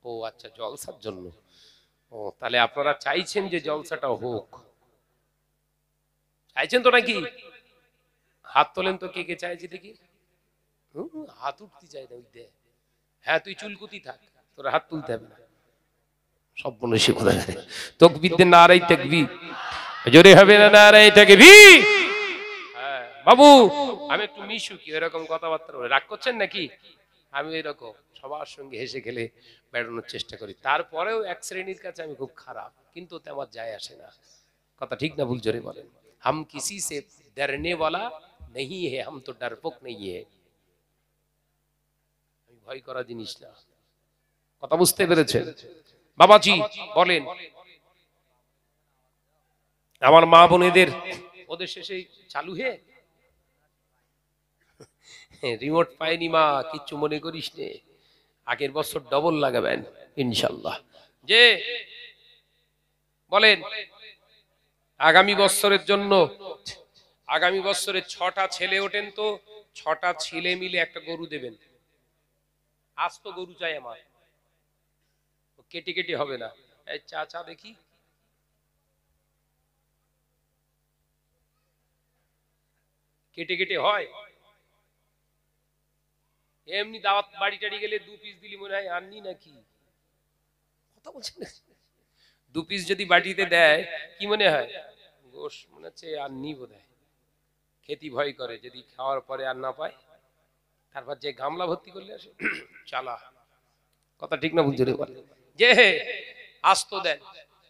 ও আচ্ছা, জলসার জন্য। ও তাহলে আপনারা চাইছেন যে জলসাটা হোক, চাইছেন তো নাকি? হাত তোলেন তো, কে কে চাইছে দেখি। হাত উঠতে চাই না। হ্যাঁ তুই চুলকুতি থাক, তোর হাত তুলতে হবে না। সব বলে সে কোথায় তাকবীর দেন, নারায়ে তাকবীর। জোরে হবে না নারায়ে তাকবীর? হ্যাঁ বাবু আমি একটু মিশুকি, এরকম কথাবার্তা বলে রাগ করছেন নাকি? আমি এরকম সবার সঙ্গে হেসে খেলে বেড়ানোর চেষ্টা করি, তারপরেও এক শ্রেণীর কাছে আমি খুব খারাপ, কিন্তু ওতে আমার যায় আসে না। কথা ঠিক না ভুল? জোরে বলেন। হাম কিসি সে ডরনে ওয়ালা नहीं है, हम तो डरपोक नहीं है। ভয় করা জিনিস না। কথা বুঝতে পেরেছেন? বাবাজি বলেন আমার মা বোনেদের, ওদের শেষে চালু হে রিমোট পাইনি মা, কিচ্ছু মনে করিস নে, আগের বছর ডবল লাগাবেন ইনশাআল্লাহ। যে বলেন আগামী বছরের জন্য, আগামী বছরে 6টা ছেলে ওঠেন তো 6টা ছেলে মিলে একটা গরু দেবেন। আজ তো গরু চাই আমার, কেটে কেটে হবে না। এই চা দেখি, কেটে কেটে হয়? এমনি দাওয়াত বাড়ি টাড়ি গেলে 2 পিস দিলি মনে হয় আননি নাকি? কথা বলছেন না? 2 পিস যদি বাটিতে দেয় কি মনে হয়? গোশ মনে হচ্ছে আননি বোধহয়। খেতে ভয় করে, যদি খাওয়ার পরে আর না পায় তারপর যে গামলা ভর্তি করলে আসে চালা। কথা ঠিক না বুঝতে পারে? যে আস্ত দেন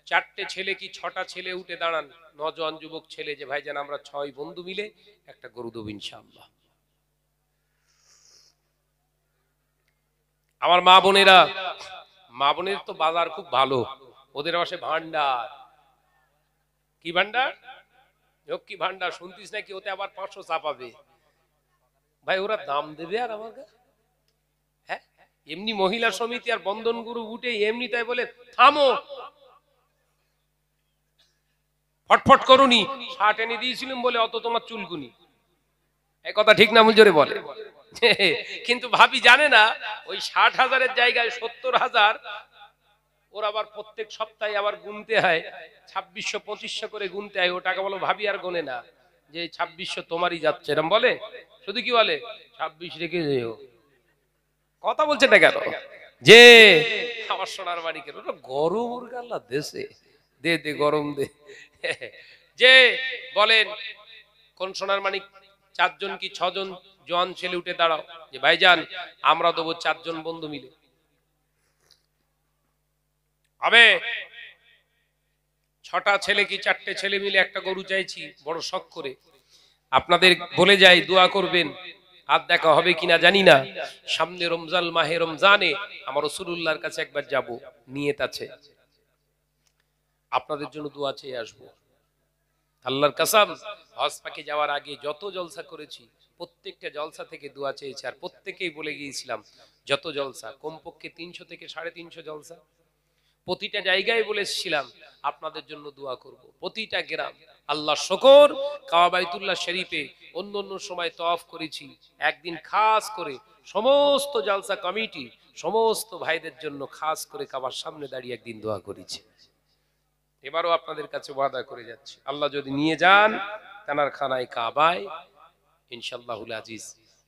4টে ছেলে কি 6টা ছেলে উঠে দাঁড়ান, নজওয়ান যুবক ছেলে, যে ভাইজান আমরা 6 বন্ধু মিলে একটা গরু দেব ইনশাআল্লাহ। আমার মা বোনেরা, মা বোনের তো বাজার খুব ভালো, ওদের বাসে ভান্ডার। কি ভান্ডার? লক্ষ্মী ভান্ডার শুনতিস নাকি? ওতে আবার 500 চাপাবে। ভাই ওরা দাম দেবে আর আমাকে? হ্যাঁ এমনি মহিলা সমিতি আর বন্ধন গুরু উঠে এমনি তাই বলে থামো, ফটফট করুনি, 60 এনে দিয়েছিলাম বলে অত তোমার চুলকুনি। এই কথা ঠিক না? জোরে বলে। কিন্তু ভাবি জানে না ওই 60,000-এর জায়গায় 70,000 ওর আবার প্রত্যেক সপ্তাহে আবার গুনতে হয়, 2600-2500 করে গুনতে হয়। ও টাকা বলো ভাবি আর গোনে না, যে 2600 তোমারই যাচ্ছে, এরকম বলে। শুধু কি বলে 26 রেখে যেও। কথা বলছে না কেন? যে আমার সোনার মানিকের ওটা গরম ওর গাল্লা দেশে দে দে গরম দে। যে বলেন কোন সোনার মানিক 4 জন কি 6 জন জওয়ান ছেলে উঠে দাঁড়াও, যে ভাইজান আমরা দেবো 4 জন বন্ধু মিলে। হবে 6টা ছেলে কি 4টে ছেলে মিলে একটা গরু চাইছি বড় শখ করে। আপনাদের বলে যাই দোয়া করবেন, আর দেখা হবে কিনা জানি না। সামনে রমজান, মাহে রমজানে আমার রাসূলুল্লাহর কাছে একবার যাব, নিয়ত আছে। আপনাদের জন্য দোয়া চেয়ে আসবো। আল্লাহর কসম, হজ পাকে যাওয়ার আগে যত জলসা করেছি প্রত্যেকটা জলসা থেকে দোয়া চেয়েছি, আর প্রত্যেকেই বলে গিয়েছিলাম যত জলসা কমপক্ষে 300 থেকে 350 জলসা, প্রতিটা জায়গায় বলেছিলাম আপনাদের জন্য দোয়া করব, প্রতিটা গ্রাম। আল্লাহ শুকর, কাবা বাইতুল্লাহ শরীফে অন্য অন্য সময় তওয়াফ করেছি, একদিন খাস করে সমস্ত জলসা কমিটি সমস্ত ভাইদের জন্য খাস করে কাবার সামনে দাঁড়িয়ে একদিন দোয়া করেছি। এবারও আপনাদের কাছে ওয়াদা করে যাচ্ছি, আল্লাহ যদি নিয়ে যান তানার খানায় কাবায় ইনশাআল্লাহুল আজিজ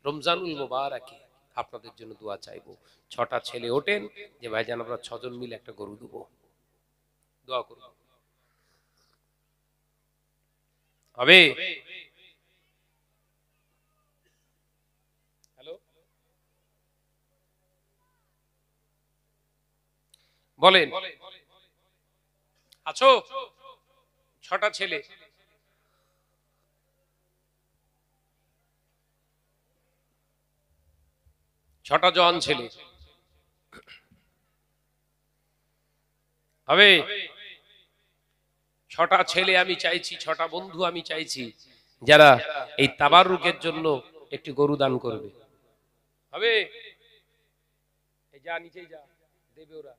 রমজানুল মুবারাকে আপনাদের জন্য দোয়া চাইবো। 6টা ছেলে ওঠেন যে ভাইজান আমরা 6 জন মিলে একটা গরু দেবো, দোয়া করব। হবে? হ্যালো, বলেন আছো? 6টা ছেলে, 6টা জন ছেলে হবে। 6টা ছেলে আমি চাইছি, 6টা বন্ধু আমি চাইছি যারা এই তাবাররুকের জন্য একটি গরু দান করবে। হবে? এই যা নিচেই যা, দেবে ওরা,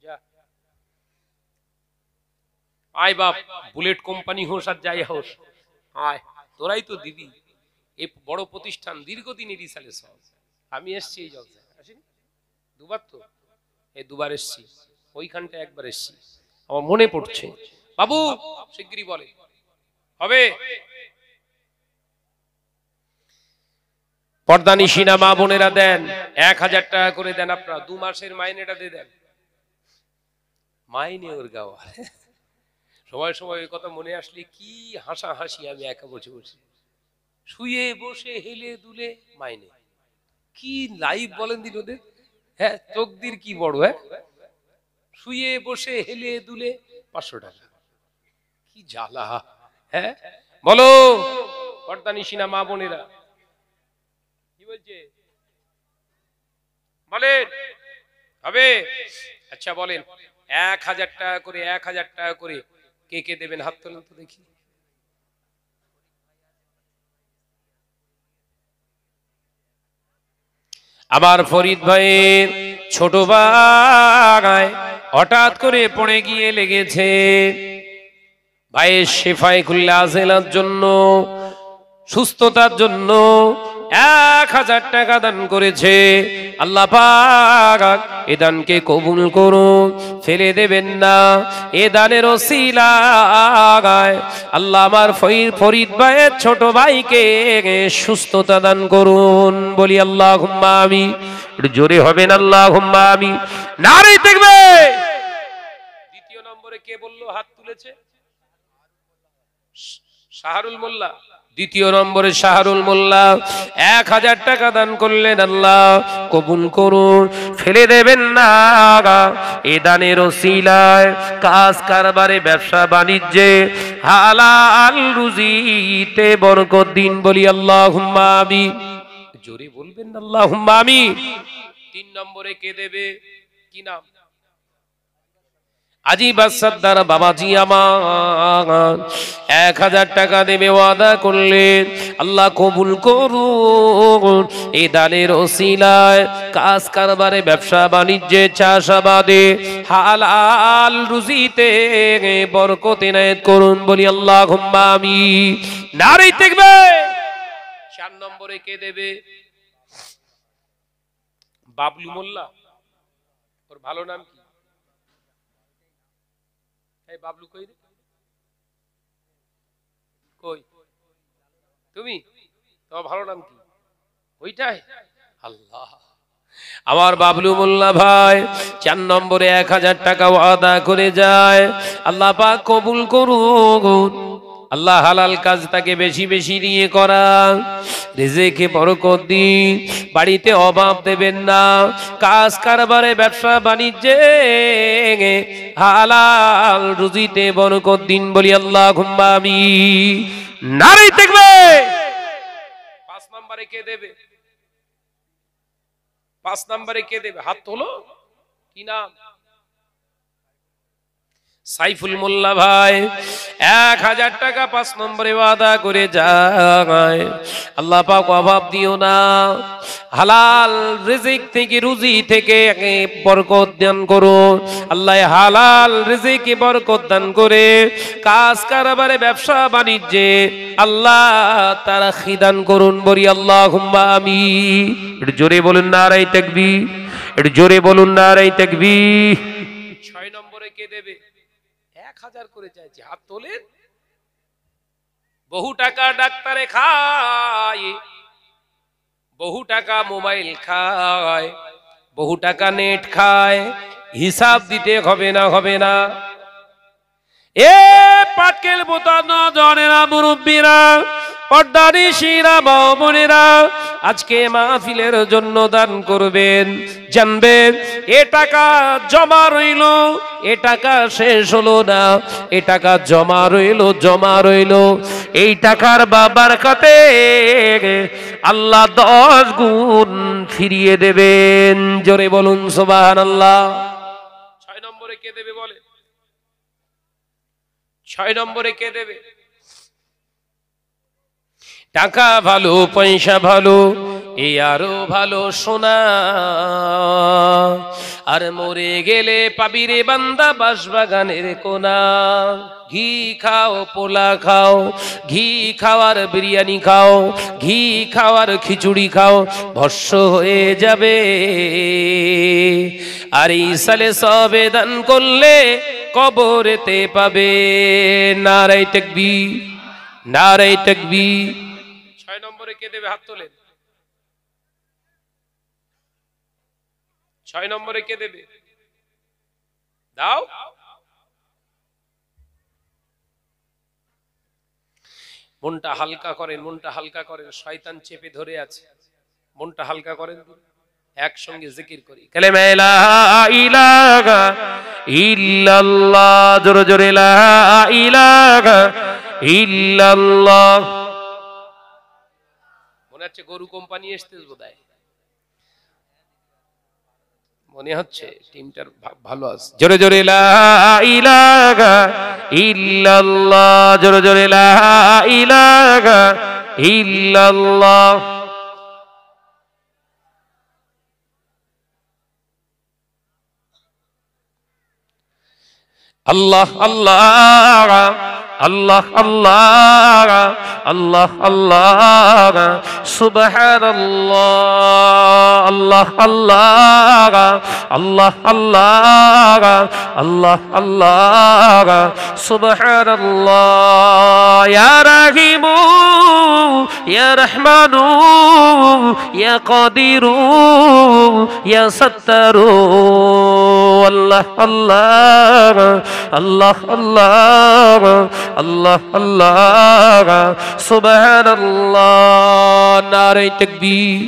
যা। আয় বাপ, বুলেট কোম্পানি হোস আর যাই হোস, আয়, তোরাই তো দিবি। এই বড় প্রতিষ্ঠান দীর্ঘদিনেরই সালে সব। আমি এসছি এই জলসায়, আসিনি দুবার তো, এই দুবার এসছি, ওইখানটা একবার এসছি, আমার মনে পড়ছে। বাবু শিগগিরই বলে হবে। পর্দানিশিনা মা বোনেরা দেন, 1000 টাকা করে দেন, আপনারা 2 মাসের মাইনেটা দিয়ে দেন। মাইনে ওর গাওয়া সময় সময় ওই কথা মনে আসলে কি হাসা হাসি, আমি একা বসে বসে শুয়ে বসে হেলে দুলে মাইনে কি লাইভ বলেন দিন ওদের। হ্যাঁ, তকদির কি বড়। হ্যাঁ, শুয়ে বসে হেলে দুলে 500 টাকা, কি জ্বালা। হ্যাঁ বলো পর্দানিশিনা মা বোনেরা কি বলছে বলেন। হবে? আচ্ছা বলেন 1000 টাকা করে, 1000 টাকা করে কে কে দেবেন হাত তোলেন তো দেখি। আমার ফরিদ ভাইয়ের ছোট ভাই হঠাৎ করে পড়ে গিয়ে লেগেছে, ভাইয়ের শেফায়ে কুল্লি আজেলার জন্য, সুস্থতার জন্য 1000 টাকা দান করেছে। আল্লাহ পাক এ দানকে কবুল করুন, ফেলে দেবেন না। এ দানের ওসিলায় আল্লাহ আমার ফরিদ ভাইয়ের ছোট ভাইকে সুস্থতা দান করুন। বলি আল্লাহুম্মা আমিন। একটু জোরে হবেন আল্লাহুম্মা আমিন। নারে তাকবীর। দ্বিতীয় নম্বরে কে বললো হাত তুলেছে? শাহরুল মোল্লা। দ্বিতীয় নম্বরে শাহরুল মোল্লা 1000 টাকা দান করলেন, আল্লাহ কবুল করুন, ফেলে দেবেন না। এ দানের ওসিলায় কাজ কারবারে, ব্যবসা বাণিজ্যে, হালাল রুজিতে বরকত দিন। বলি আল্লাহুম্মা আমিন। জোরে বলবেন আল্লাহুম্মা আমিন। 3 নম্বরে কে দেবে? কি নাম? আজিবা সর্দার বাবাজি আমার 1000 টাকা দেবে ওয়াদা করলেন, আল্লাহ কবুল করুন। এই দানের ওসিলায় কাজ কারবারে, ব্যবসা বাণিজ্যে, চাষাবাদে, হালাল রুজিতে বরকত এনায়েত করুন। বলি আল্লাহুম্মা আমিন। নারে তাকবীর। 4 নম্বরে কে দেবে? বাবলু মোল্লা। ওর ভালো নাম কি? বাবলু কই রে? কই তুমি? তোমার ভালো নাম কি? ওইটাই? আল্লাহ, আমার বাবলু মোল্লা ভাই 4 নম্বরে 1000 টাকা ওয়াদা করে যায়, আল্লাহ পাক কবুল করুন। আল্লাহ হালাল কাজ তাকে বেশি বেশি দিয়ে করা, রিজিকে বরকত দিন, বাড়িতে অভাব দেবেন না, কাজ কারবারে, ব্যবসা বাণিজ্যে, হালাল রুজিতে বরকত দিন। বলি আল্লাহুম্মা আমিন। নারে তাকবীর। 5 নম্বরে কে দেবে? 5 নম্বরে কে দেবে? হাত তোলো। কি নাম? সাইফুল মোল্লা ভাই 1000 টাকা 5 নম্বরে ওয়াদা করে যায়, আল্লাহ পাক অভাব দিও না, হালাল রিজিক থেকে রুজি থেকে বরকত দান করো আল্লাহ, হালাল রিজিকে বরকত দান করে কাজ কারবারে ব্যবসা বাণিজ্যে আল্লাহ তারা খিদান করুন, বলি আল্লাহুম্মা আমিন। একটু জোরে বলুন নারায়ে তাকবীর, একটু জোরে বলুন নারায়ে তাকবীর। 6 নম্বরে কে দেবে? 1000 করে চাইছে, হাত তোলেন। বহু টাকা ডাক্তারে খায়, বহু টাকা মোবাইল খায়, বহু টাকা নেট খায়, হিসাব দিতে হবে না, হবে না? এ পাটকেল বোতানো জনেরা, মুরব্বীরা, পর্দানিশীরা, বোনেরা, আজকে মাহফিলের জন্য দান করবেন, জানবেন এ টাকা জমা রইল, এ টাকা শেষ হলো না, এ টাকা জমা রইল, জমা রইল। এই টাকার বারকাতে আল্লাহ 10 গুণ ফিরিয়ে দেবেন, জোরে বলুন সুবহানাল্লাহ। 6 নম্বরে কে দেবে বলে? 6 নম্বরে কে দেবে? টাকা ভালো, পয়সা ভালো, এই আরো ভালো সোনা, আর মরে গেলে পাবি রে বান্দা বাঁশবাগানের কোনা। ঘি খাও, পোলা খাও, ঘি খাওয়ার বিরিয়ানি খাও, ঘি খাওয়ার খিচুড়ি খাও, ভস্য হয়ে যাবে। আর এই সালে সবে দান করলে কবরেতে পাবে। নারায়ে তাকবীর, নারায়ে তাকবীর। 6 নম্বরে কে দেবে? হাত তোলেন। 6 নম্বরে কে দেবে? দাও। মনটা হালকা করেন, মনটা হালকা করেন, শয়তান চেপে ধরে আছে, মনটা হালকা করেন, একসঙ্গে জিকির করি কালেমা লা ইলাহা ইল্লাল্লাহ, জোরে জোরে লা ইলাহা ইল্লাল্লাহ। মনে হচ্ছে গরু কোম্পানি এসতেছে বোধহয়, মনে হচ্ছে টিমটার ভালো আছে। জোরে জোরে লা ইলাহা ইল্লাল্লাহ, জোরে জোরে লা ইলাহা ইল্লাল্লাহ। আল্লাহ আল্লাহ আল্লাহ আল্লাহ আল্লাহ আল্লাহ সুবহানাল্লাহ, আল্লাহ আল্লাহ আল্লাহ আল্লাহ আল্লাহ আল্লাহ সুবহানাল্লাহ। ইয়া রাহিমু ইয়া রহমানু ইয়া কাদিরু ইয়া সাত্তারু, আল্লাহ আল্লাহ আল্লাহ আল্লাহ আল্লাহ আল্লাহ সুবহানাল্লাহ। নারায়ে তাকবীর,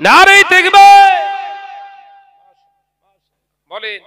নারায়ে তাকবীর বলেন।